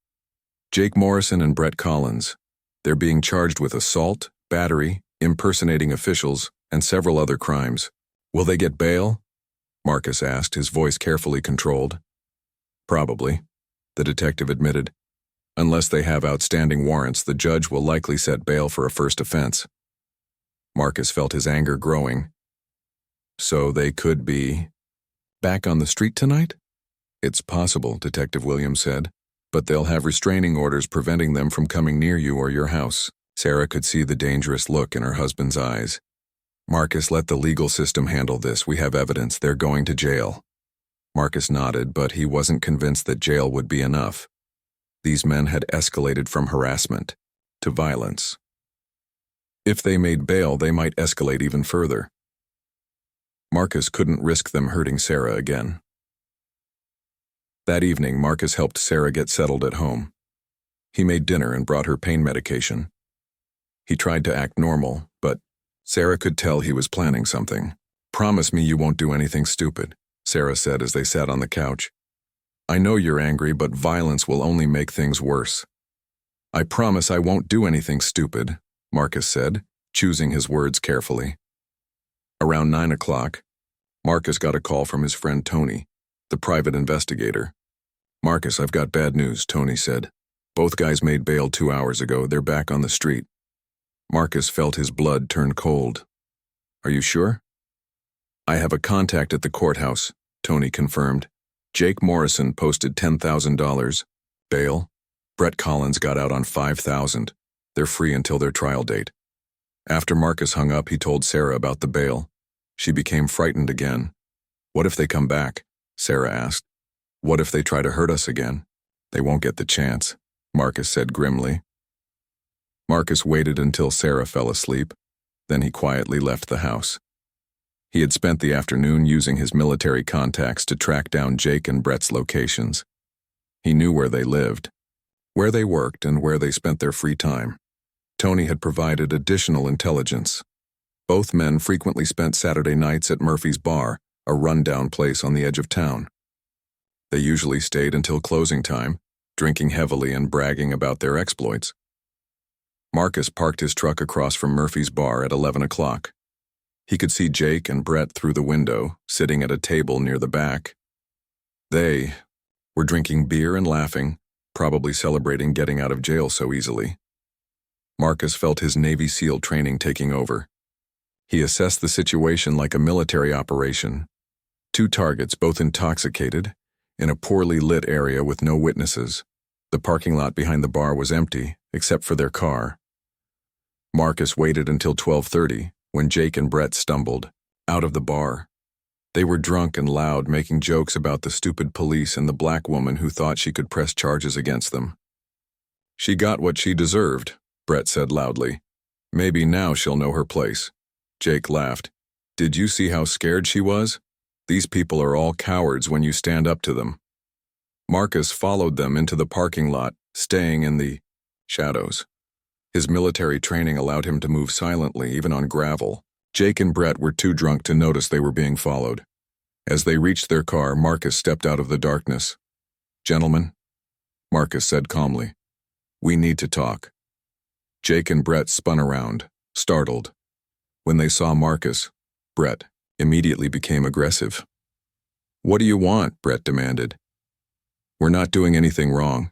Jake Morrison and Brett Collins. They're being charged with assault, battery, impersonating officials, and several other crimes. Will they get bail? Marcus asked, his voice carefully controlled. Probably, the detective admitted. Unless they have outstanding warrants, the judge will likely set bail for a first offense. Marcus felt his anger growing. So they could be back on the street tonight? It's possible, Detective Williams said, but they'll have restraining orders preventing them from coming near you or your house. Sarah could see the dangerous look in her husband's eyes. Marcus, let the legal system handle this. We have evidence. They're going to jail. Marcus nodded, but he wasn't convinced that jail would be enough. These men had escalated from harassment to violence. If they made bail, they might escalate even further. Marcus couldn't risk them hurting Sarah again. That evening, Marcus helped Sarah get settled at home. He made dinner and brought her pain medication. He tried to act normal, but Sarah could tell he was planning something. "Promise me you won't do anything stupid," Sarah said as they sat on the couch. "I know you're angry, but violence will only make things worse." "I promise I won't do anything stupid," Marcus said, choosing his words carefully. Around 9 o'clock, Marcus got a call from his friend Tony, the private investigator. "Marcus, I've got bad news," Tony said. "Both guys made bail 2 hours ago. They're back on the street." Marcus felt his blood turn cold. "Are you sure?" "I have a contact at the courthouse," Tony confirmed. "Jake Morrison posted $10,000. Bail. Brett Collins got out on $5,000. They're free until their trial date." After Marcus hung up, he told Sarah about the bail. She became frightened again. "What if they come back?" Sarah asked. "What if they try to hurt us again?" "They won't get the chance," Marcus said grimly. Marcus waited until Sarah fell asleep. Then he quietly left the house. He had spent the afternoon using his military contacts to track down Jake and Brett's locations. He knew where they lived, where they worked, and where they spent their free time. Tony had provided additional intelligence. Both men frequently spent Saturday nights at Murphy's Bar, a rundown place on the edge of town. They usually stayed until closing time, drinking heavily and bragging about their exploits. Marcus parked his truck across from Murphy's Bar at 11 o'clock. He could see Jake and Brett through the window, sitting at a table near the back. They were drinking beer and laughing, probably celebrating getting out of jail so easily. Marcus felt his Navy SEAL training taking over. He assessed the situation like a military operation. 2 targets, both intoxicated, in a poorly lit area with no witnesses. The parking lot behind the bar was empty, except for their car. Marcus waited until 12:30, when Jake and Brett stumbled out of the bar. They were drunk and loud, making jokes about the stupid police and the black woman who thought she could press charges against them. "She got what she deserved," Brett said loudly. "Maybe now she'll know her place." Jake laughed. "Did you see how scared she was? These people are all cowards when you stand up to them." Marcus followed them into the parking lot, staying in the shadows. His military training allowed him to move silently, even on gravel. Jake and Brett were too drunk to notice they were being followed. As they reached their car, Marcus stepped out of the darkness. "Gentlemen," Marcus said calmly, "we need to talk." Jake and Brett spun around, startled. When they saw Marcus, Brett immediately became aggressive. "What do you want?" Brett demanded. "We're not doing anything wrong."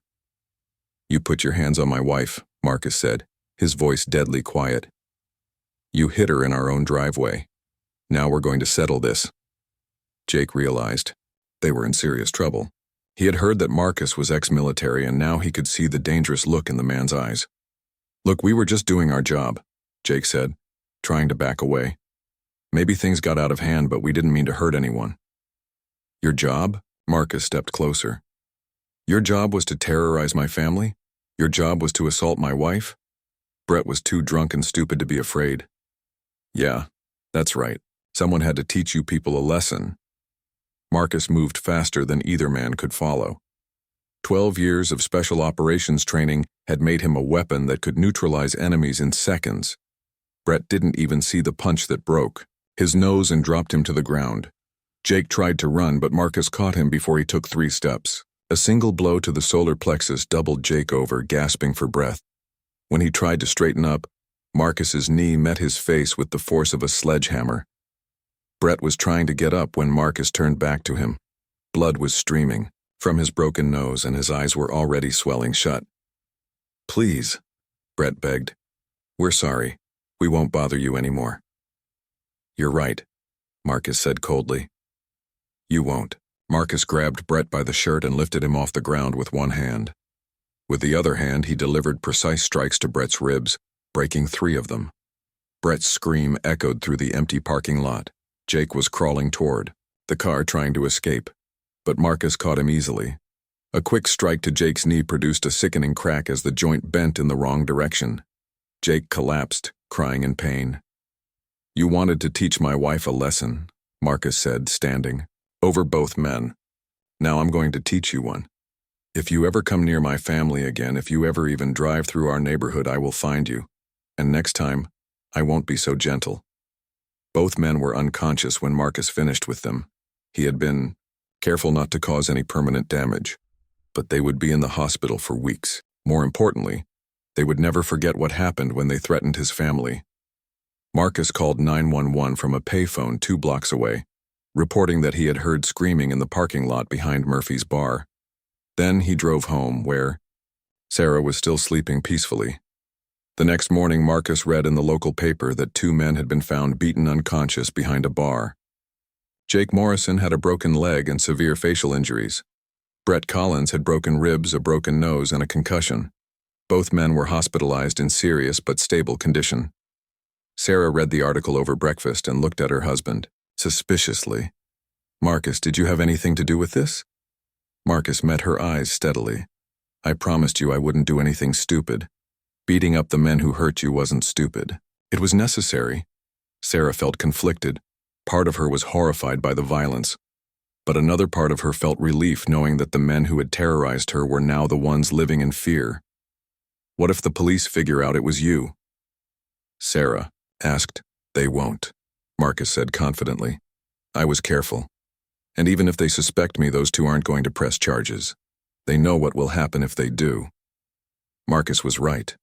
"You put your hands on my wife," Marcus said, his voice deadly quiet. "You hit her in our own driveway. Now we're going to settle this." Jake realized they were in serious trouble. He had heard that Marcus was ex-military, and now he could see the dangerous look in the man's eyes. "Look, we were just doing our job," Jake said, trying to back away. "Maybe things got out of hand, but we didn't mean to hurt anyone." "Your job?" Marcus stepped closer. "Your job was to terrorize my family? Your job was to assault my wife?" Brett was too drunk and stupid to be afraid. "Yeah, that's right. Someone had to teach you people a lesson." Marcus moved faster than either man could follow. 12 years of special operations training had made him a weapon that could neutralize enemies in seconds. Brett didn't even see the punch that broke his nose and dropped him to the ground. Jake tried to run, but Marcus caught him before he took 3 steps. A single blow to the solar plexus doubled Jake over, gasping for breath. When he tried to straighten up, Marcus's knee met his face with the force of a sledgehammer. Brett was trying to get up when Marcus turned back to him. Blood was streaming from his broken nose, and his eyes were already swelling shut. "Please," Brett begged. "We're sorry. We won't bother you anymore." "You're right," Marcus said coldly. "You won't." Marcus grabbed Brett by the shirt and lifted him off the ground with one hand. With the other hand, he delivered precise strikes to Brett's ribs, breaking 3 of them. Brett's scream echoed through the empty parking lot. Jake was crawling toward the car, trying to escape, but Marcus caught him easily. A quick strike to Jake's knee produced a sickening crack as the joint bent in the wrong direction. Jake collapsed, crying in pain. "You wanted to teach my wife a lesson," Marcus said, standing over both men. "Now I'm going to teach you one. If you ever come near my family again, if you ever even drive through our neighborhood, I will find you. And next time, I won't be so gentle." Both men were unconscious when Marcus finished with them. He had been careful not to cause any permanent damage, but they would be in the hospital for weeks. More importantly, they would never forget what happened when they threatened his family. Marcus called 911 from a payphone 2 blocks away, reporting that he had heard screaming in the parking lot behind Murphy's bar. Then he drove home, where Sarah was still sleeping peacefully. The next morning, Marcus read in the local paper that 2 men had been found beaten unconscious behind a bar. Jake Morrison had a broken leg and severe facial injuries. Brett Collins had broken ribs, a broken nose, and a concussion. Both men were hospitalized in serious but stable condition. Sarah read the article over breakfast and looked at her husband suspiciously. "Marcus, did you have anything to do with this?" Marcus met her eyes steadily. "I promised you I wouldn't do anything stupid. Beating up the men who hurt you wasn't stupid. It was necessary." Sarah felt conflicted. Part of her was horrified by the violence, but another part of her felt relief knowing that the men who had terrorized her were now the ones living in fear. "What if the police figure out it was you?" Sarah asked. "They won't," Marcus said confidently. "I was careful. And even if they suspect me, those 2 aren't going to press charges. They know what will happen if they do." Marcus was right.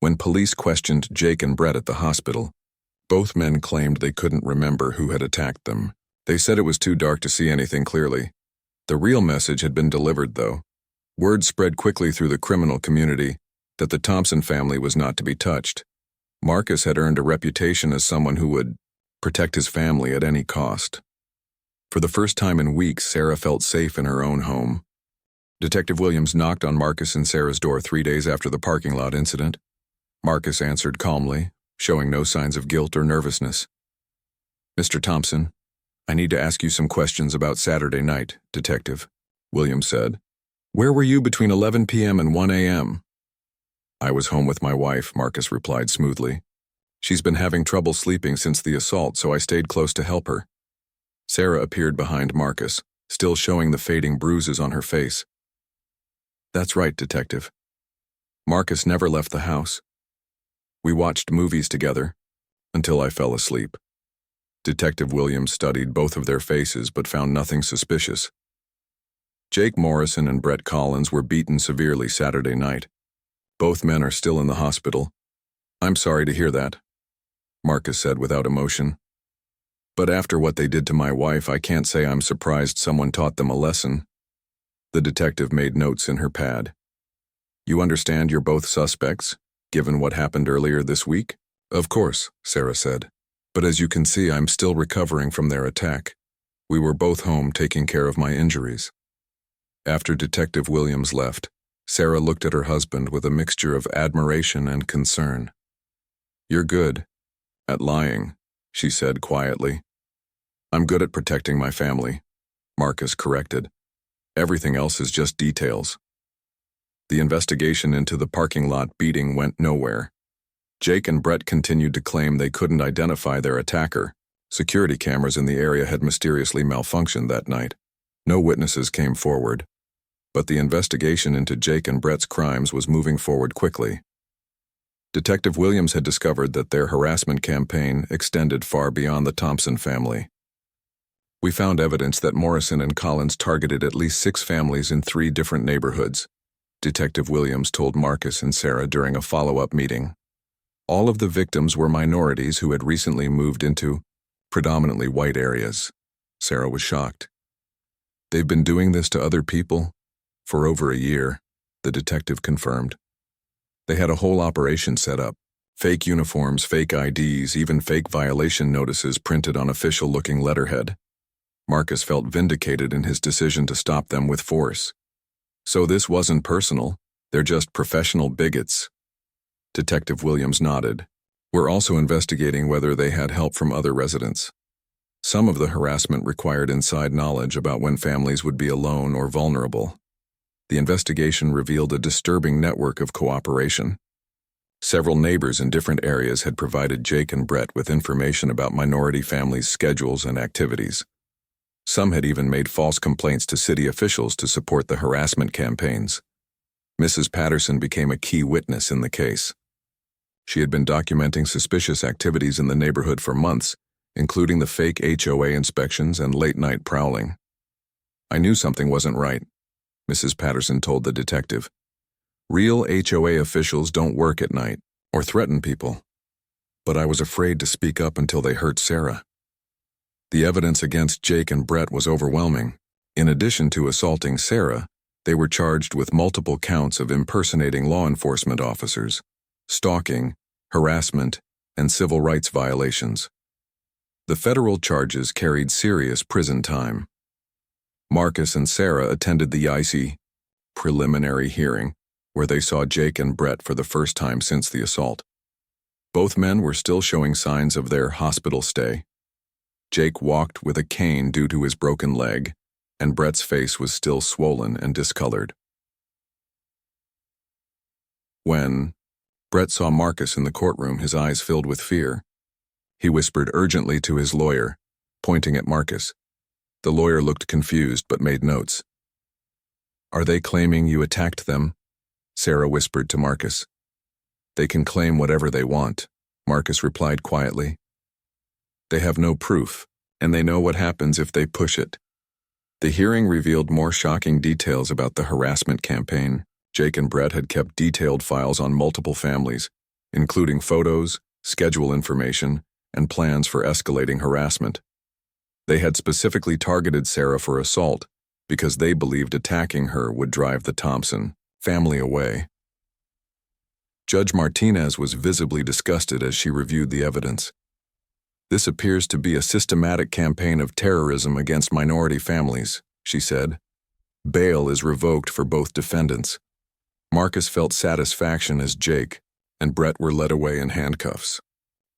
When police questioned Jake and Brett at the hospital, both men claimed they couldn't remember who had attacked them. They said it was too dark to see anything clearly. The real message had been delivered, though. Word spread quickly through the criminal community that the Thompson family was not to be touched. Marcus had earned a reputation as someone who would protect his family at any cost. For the first time in weeks, Sarah felt safe in her own home. Detective Williams knocked on Marcus and Sarah's door 3 days after the parking lot incident. Marcus answered calmly, showing no signs of guilt or nervousness. "Mr. Thompson, I need to ask you some questions about Saturday night, Detective," Williams said. "Where were you between 11 p.m. and 1 a.m.? "I was home with my wife," Marcus replied smoothly. "She's been having trouble sleeping since the assault, so I stayed close to help her." Sarah appeared behind Marcus, still showing the fading bruises on her face. "That's right, Detective. Marcus never left the house. We watched movies together until I fell asleep." Detective Williams studied both of their faces but found nothing suspicious. Jake Morrison and Brett Collins were beaten severely Saturday night. Both men are still in the hospital. "I'm sorry to hear that," Marcus said without emotion. "But after what they did to my wife, I can't say I'm surprised someone taught them a lesson." The detective made notes in her pad. "You understand you're both suspects, given what happened earlier this week?" "Of course," Sarah said. "But as you can see, I'm still recovering from their attack. We were both home taking care of my injuries." After Detective Williams left, Sarah looked at her husband with a mixture of admiration and concern. "You're good at lying," she said quietly. "I'm good at protecting my family," Marcus corrected. "Everything else is just details." The investigation into the parking lot beating went nowhere. Jake and Brett continued to claim they couldn't identify their attacker. Security cameras in the area had mysteriously malfunctioned that night. No witnesses came forward. But the investigation into Jake and Brett's crimes was moving forward quickly. Detective Williams had discovered that their harassment campaign extended far beyond the Thompson family. "We found evidence that Morrison and Collins targeted at least 6 families in 3 different neighborhoods," Detective Williams told Marcus and Sarah during a follow-up meeting. All of the victims were minorities who had recently moved into predominantly white areas. Sarah was shocked. They've been doing this to other people for over a year, the detective confirmed. They had a whole operation set up. Fake uniforms, fake IDs, even fake violation notices printed on official-looking letterhead. Marcus felt vindicated in his decision to stop them with force. So this wasn't personal, they're just professional bigots. Detective Williams nodded. We're also investigating whether they had help from other residents. Some of the harassment required inside knowledge about when families would be alone or vulnerable. The investigation revealed a disturbing network of cooperation. Several neighbors in different areas had provided Jake and Brett with information about minority families' schedules and activities. Some had even made false complaints to city officials to support the harassment campaigns. Mrs. Patterson became a key witness in the case. She had been documenting suspicious activities in the neighborhood for months, including the fake HOA inspections and late-night prowling. I knew something wasn't right, Mrs. Patterson told the detective. Real HOA officials don't work at night or threaten people. But I was afraid to speak up until they hurt Sarah. The evidence against Jake and Brett was overwhelming. In addition to assaulting Sarah, they were charged with multiple counts of impersonating law enforcement officers, stalking, harassment, and civil rights violations. The federal charges carried serious prison time. Marcus and Sarah attended the icy preliminary hearing, where they saw Jake and Brett for the first time since the assault. Both men were still showing signs of their hospital stay. Jake walked with a cane due to his broken leg, and Brett's face was still swollen and discolored. When Brett saw Marcus in the courtroom, his eyes filled with fear. He whispered urgently to his lawyer, pointing at Marcus. The lawyer looked confused but made notes. Are they claiming you attacked them? Sarah whispered to Marcus. They can claim whatever they want, Marcus replied quietly. They have no proof, and they know what happens if they push it. The hearing revealed more shocking details about the harassment campaign. Jake and Brett had kept detailed files on multiple families, including photos, schedule information, and plans for escalating harassment. They had specifically targeted Sarah for assault because they believed attacking her would drive the Thompson family away. Judge Martinez was visibly disgusted as she reviewed the evidence. This appears to be a systematic campaign of terrorism against minority families, she said. Bail is revoked for both defendants. Marcus felt satisfaction as Jake and Brett were led away in handcuffs.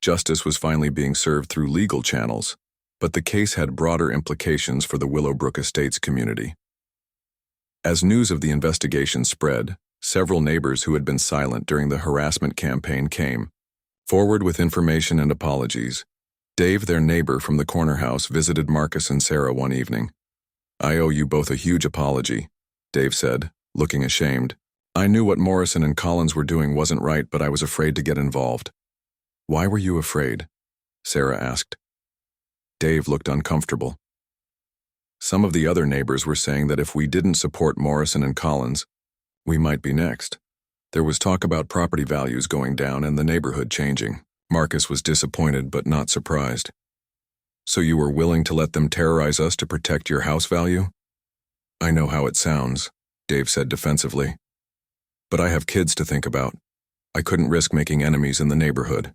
Justice was finally being served through legal channels, but the case had broader implications for the Willowbrook Estates community. As news of the investigation spread, several neighbors who had been silent during the harassment campaign came forward with information and apologies. Dave, their neighbor from the corner house, visited Marcus and Sarah one evening. I owe you both a huge apology, Dave said, looking ashamed. I knew what Morrison and Collins were doing wasn't right, but I was afraid to get involved. Why were you afraid? Sarah asked. Dave looked uncomfortable. Some of the other neighbors were saying that if we didn't support Morrison and Collins, we might be next. There was talk about property values going down and the neighborhood changing. Marcus was disappointed but not surprised. So you were willing to let them terrorize us to protect your house value? I know how it sounds, Dave said defensively. But I have kids to think about. I couldn't risk making enemies in the neighborhood.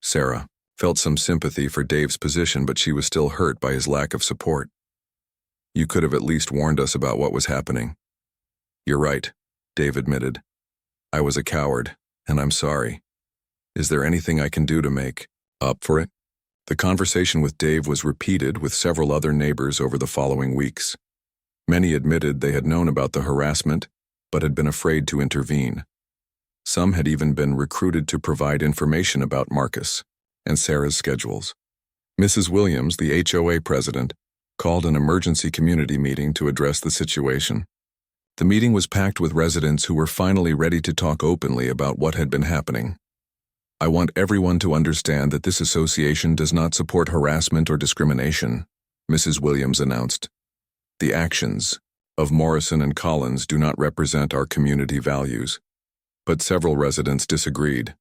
Sarah felt some sympathy for Dave's position, but she was still hurt by his lack of support. You could have at least warned us about what was happening. You're right, Dave admitted. I was a coward, and I'm sorry. Is there anything I can do to make up for it? The conversation with Dave was repeated with several other neighbors over the following weeks. Many admitted they had known about the harassment, but had been afraid to intervene. Some had even been recruited to provide information about Marcus and Sarah's schedules. Mrs. Williams, the HOA president, called an emergency community meeting to address the situation. The meeting was packed with residents who were finally ready to talk openly about what had been happening. I want everyone to understand that this association does not support harassment or discrimination, Mrs. Williams announced. The actions of Morrison and Collins do not represent our community values. But several residents disagreed.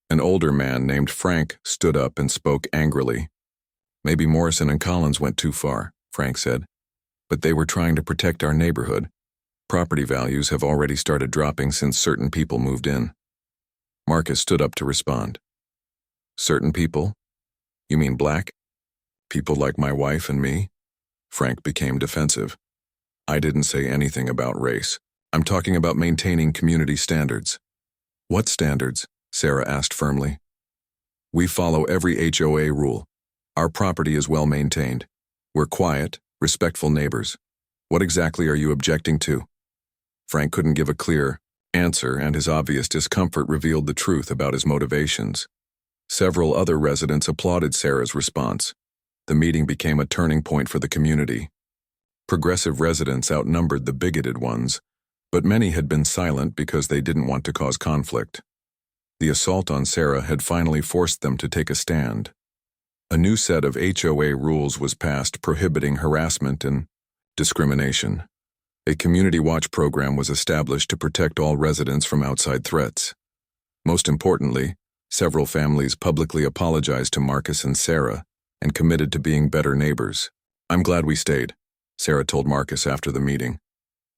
An older man named Frank stood up and spoke angrily. Maybe Morrison and Collins went too far, Frank said. But they were trying to protect our neighborhood. Property values have already started dropping since certain people moved in. Marcus stood up to respond. Certain people? You mean black? People like my wife and me? Frank became defensive. I didn't say anything about race. I'm talking about maintaining community standards. What standards? Sarah asked firmly. We follow every HOA rule. Our property is well maintained. We're quiet, respectful neighbors. What exactly are you objecting to? Frank couldn't give a clear answer, and his obvious discomfort revealed the truth about his motivations. Several other residents applauded Sarah's response. The meeting became a turning point for the community. Progressive residents outnumbered the bigoted ones, but many had been silent because they didn't want to cause conflict. The assault on Sarah had finally forced them to take a stand. A new set of HOA rules was passed prohibiting harassment and discrimination. A community watch program was established to protect all residents from outside threats. Most importantly, several families publicly apologized to Marcus and Sarah and committed to being better neighbors. I'm glad we stayed, Sarah told Marcus after the meeting.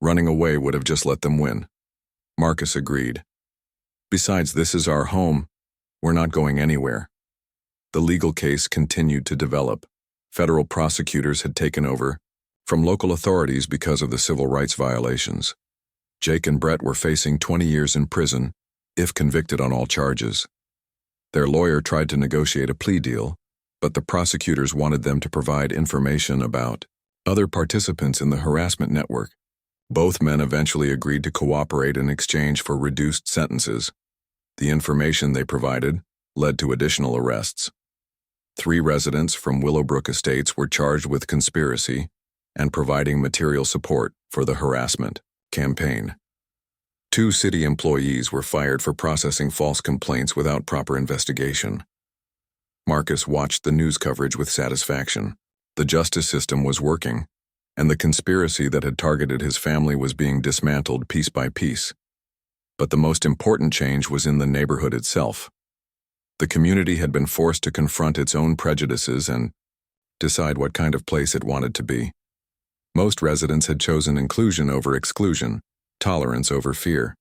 Running away would have just let them win. Marcus agreed. Besides, this is our home. We're not going anywhere. The legal case continued to develop. Federal prosecutors had taken over from local authorities because of the civil rights violations. Jake and Brett were facing 20 years in prison, if convicted on all charges. Their lawyer tried to negotiate a plea deal, but the prosecutors wanted them to provide information about other participants in the harassment network. Both men eventually agreed to cooperate in exchange for reduced sentences. The information they provided led to additional arrests. 3 residents from Willowbrook Estates were charged with conspiracy and providing material support for the harassment campaign. 2 city employees were fired for processing false complaints without proper investigation. Marcus watched the news coverage with satisfaction. The justice system was working, and the conspiracy that had targeted his family was being dismantled piece by piece. But the most important change was in the neighborhood itself. The community had been forced to confront its own prejudices and decide what kind of place it wanted to be. Most residents had chosen inclusion over exclusion, tolerance over fear.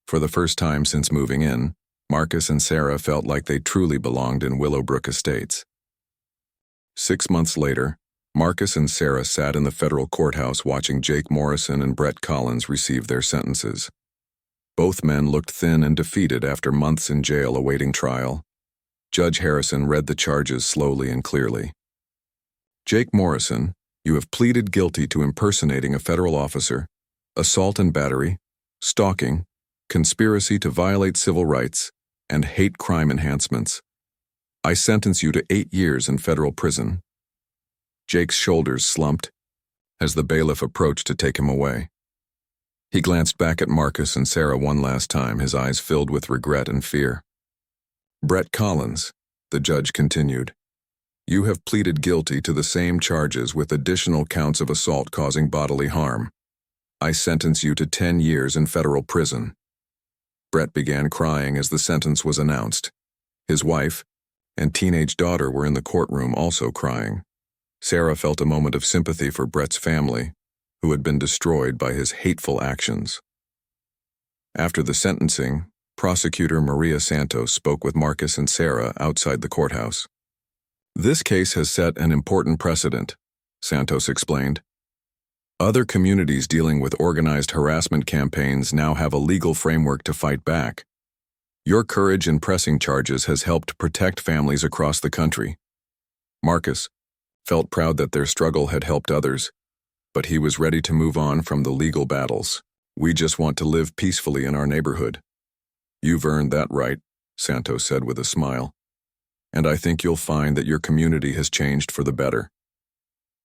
For the first time since moving in, Marcus and Sarah felt like they truly belonged in Willowbrook Estates. 6 months later, Marcus and Sarah sat in the federal courthouse watching Jake Morrison and Brett Collins receive their sentences. Both men looked thin and defeated after months in jail awaiting trial. Judge Harrison read the charges slowly and clearly. Jake Morrison, you have pleaded guilty to impersonating a federal officer, assault and battery, stalking, conspiracy to violate civil rights, and hate crime enhancements. I sentence you to 8 years in federal prison. Jake's shoulders slumped as the bailiff approached to take him away. He glanced back at Marcus and Sarah one last time, his eyes filled with regret and fear. Brett Collins, the judge continued, you have pleaded guilty to the same charges with additional counts of assault causing bodily harm. I sentence you to 10 years in federal prison. Brett began crying as the sentence was announced. His wife and teenage daughter were in the courtroom also crying. Sarah felt a moment of sympathy for Brett's family, who had been destroyed by his hateful actions. After the sentencing, Prosecutor Maria Santos spoke with Marcus and Sarah outside the courthouse. This case has set an important precedent, Santos explained. Other communities dealing with organized harassment campaigns now have a legal framework to fight back. Your courage in pressing charges has helped protect families across the country. Marcus felt proud that their struggle had helped others, but he was ready to move on from the legal battles. We just want to live peacefully in our neighborhood. You've earned that right, Santos said with a smile. And I think you'll find that your community has changed for the better.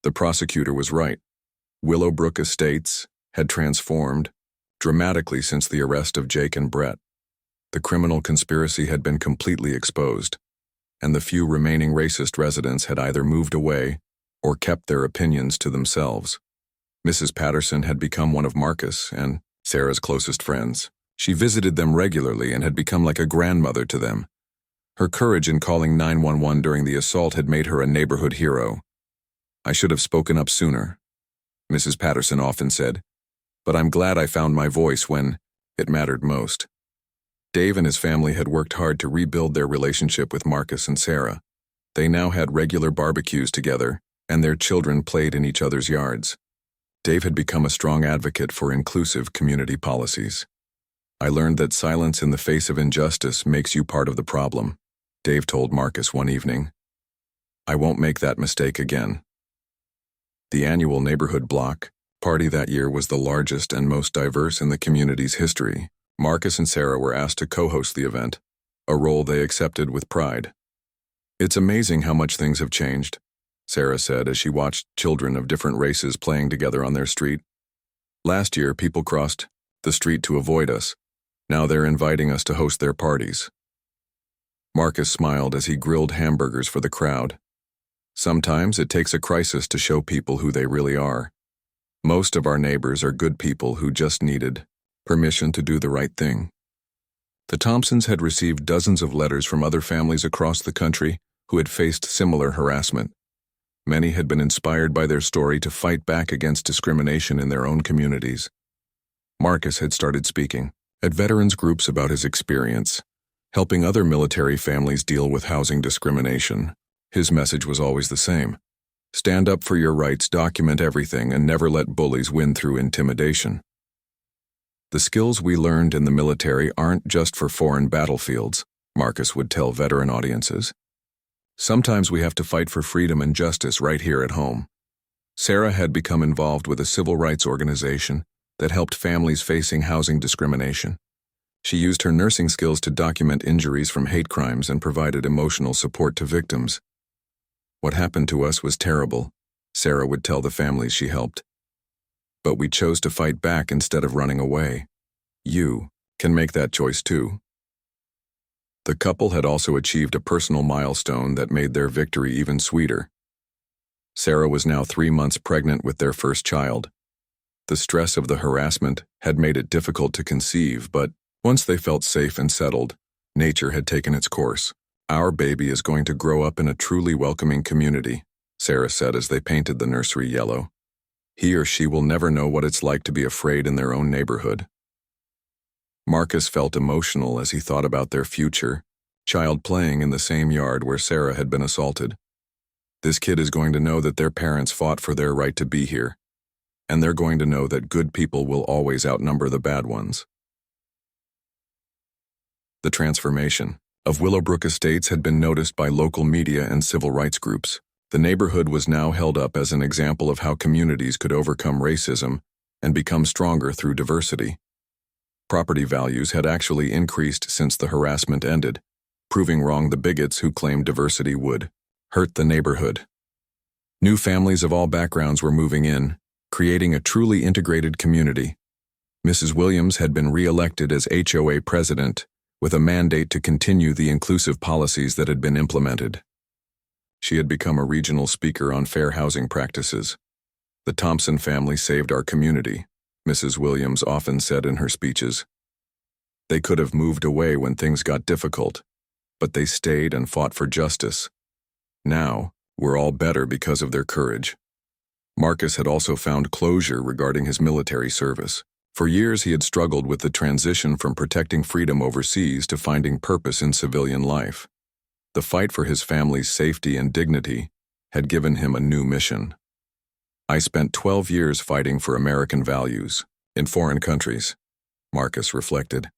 The prosecutor was right. Willowbrook Estates had transformed dramatically since the arrest of Jake and Brett. The criminal conspiracy had been completely exposed, and the few remaining racist residents had either moved away or kept their opinions to themselves. Mrs. Patterson had become one of Marcus and Sarah's closest friends. She visited them regularly and had become like a grandmother to them. Her courage in calling 911 during the assault had made her a neighborhood hero. I should have spoken up sooner. Mrs. Patterson often said, but I'm glad I found my voice when it mattered most. Dave and his family had worked hard to rebuild their relationship with Marcus and Sarah. They now had regular barbecues together, and their children played in each other's yards. Dave had become a strong advocate for inclusive community policies. I learned that silence in the face of injustice makes you part of the problem, Dave told Marcus one evening. I won't make that mistake again. The annual neighborhood block party that year was the largest and most diverse in the community's history. Marcus and Sarah were asked to co-host the event, a role they accepted with pride. It's amazing how much things have changed, Sarah said as she watched children of different races playing together on their street. Last year, people crossed the street to avoid us. Now they're inviting us to host their parties. Marcus smiled as he grilled hamburgers for the crowd. Sometimes it takes a crisis to show people who they really are. Most of our neighbors are good people who just needed permission to do the right thing. The Thompsons had received dozens of letters from other families across the country who had faced similar harassment. Many had been inspired by their story to fight back against discrimination in their own communities. Marcus had started speaking at veterans groups about his experience, helping other military families deal with housing discrimination. His message was always the same. Stand up for your rights, document everything, and never let bullies win through intimidation. The skills we learned in the military aren't just for foreign battlefields, Marcus would tell veteran audiences. Sometimes we have to fight for freedom and justice right here at home. Sarah had become involved with a civil rights organization that helped families facing housing discrimination. She used her nursing skills to document injuries from hate crimes and provided emotional support to victims. What happened to us was terrible, Sarah would tell the families she helped. But we chose to fight back instead of running away. You can make that choice too. The couple had also achieved a personal milestone that made their victory even sweeter. Sarah was now 3 months pregnant with their first child. The stress of the harassment had made it difficult to conceive, but once they felt safe and settled, nature had taken its course. Our baby is going to grow up in a truly welcoming community, Sarah said as they painted the nursery yellow. He or she will never know what it's like to be afraid in their own neighborhood. Marcus felt emotional as he thought about their future child playing in the same yard where Sarah had been assaulted. This kid is going to know that their parents fought for their right to be here, and they're going to know that good people will always outnumber the bad ones. The transformation of Willowbrook Estates had been noticed by local media and civil rights groups. The neighborhood was now held up as an example of how communities could overcome racism and become stronger through diversity. Property values had actually increased since the harassment ended, proving wrong the bigots who claimed diversity would hurt the neighborhood. New families of all backgrounds were moving in, creating a truly integrated community. Mrs. Williams had been re-elected as HOA president, with a mandate to continue the inclusive policies that had been implemented. She had become a regional speaker on fair housing practices. The Thompson family saved our community, Mrs. Williams often said in her speeches. They could have moved away when things got difficult, but they stayed and fought for justice. Now, we're all better because of their courage. Marcus had also found closure regarding his military service. For years, he had struggled with the transition from protecting freedom overseas to finding purpose in civilian life. The fight for his family's safety and dignity had given him a new mission. I spent 12 years fighting for American values in foreign countries, Marcus reflected.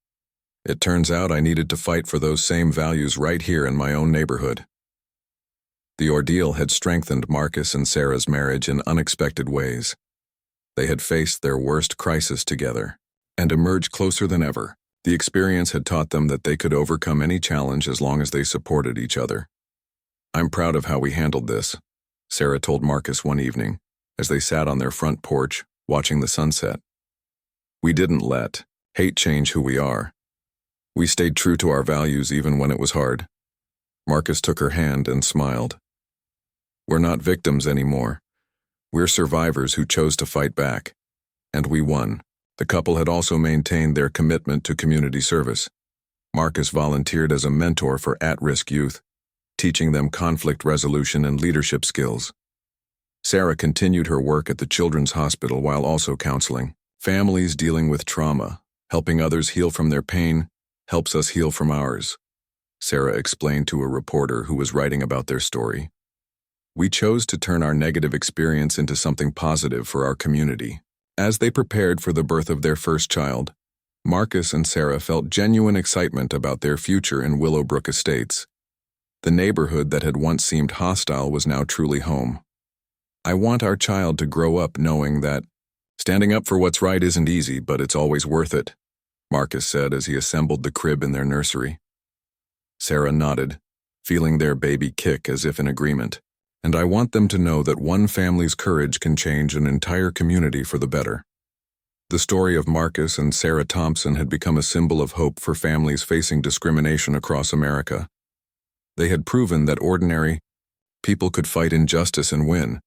It turns out I needed to fight for those same values right here in my own neighborhood. The ordeal had strengthened Marcus and Sarah's marriage in unexpected ways. They had faced their worst crisis together and emerged closer than ever. The experience had taught them that they could overcome any challenge as long as they supported each other. I'm proud of how we handled this, Sarah told Marcus one evening, as they sat on their front porch, watching the sunset. We didn't let hate change who we are. We stayed true to our values even when it was hard. Marcus took her hand and smiled. We're not victims anymore. We're survivors who chose to fight back. And we won. The couple had also maintained their commitment to community service. Marcus volunteered as a mentor for at-risk youth, teaching them conflict resolution and leadership skills. Sarah continued her work at the children's hospital while also counseling families dealing with trauma. Helping others heal from their pain helps us heal from ours, Sarah explained to a reporter who was writing about their story. We chose to turn our negative experience into something positive for our community. As they prepared for the birth of their first child, Marcus and Sarah felt genuine excitement about their future in Willowbrook Estates. The neighborhood that had once seemed hostile was now truly home. I want our child to grow up knowing that standing up for what's right isn't easy, but it's always worth it, Marcus said as he assembled the crib in their nursery. Sarah nodded, feeling their baby kick as if in agreement. And I want them to know that one family's courage can change an entire community for the better. The story of Marcus and Sarah Thompson had become a symbol of hope for families facing discrimination across America. They had proven that ordinary people could fight injustice and win,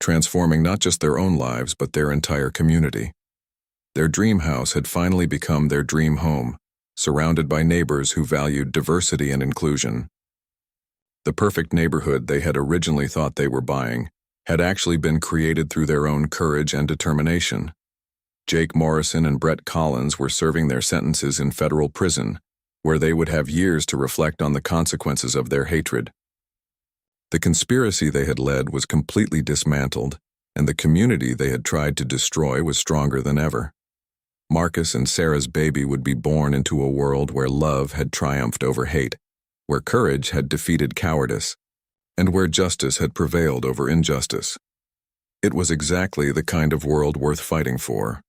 transforming not just their own lives but their entire community. Their dream house had finally become their dream home, surrounded by neighbors who valued diversity and inclusion. The perfect neighborhood they had originally thought they were buying had actually been created through their own courage and determination. Jake Morrison and Brett Collins were serving their sentences in federal prison, where they would have years to reflect on the consequences of their hatred. The conspiracy they had led was completely dismantled, and the community they had tried to destroy was stronger than ever. Marcus and Sarah's baby would be born into a world where love had triumphed over hate, where courage had defeated cowardice, and where justice had prevailed over injustice. It was exactly the kind of world worth fighting for.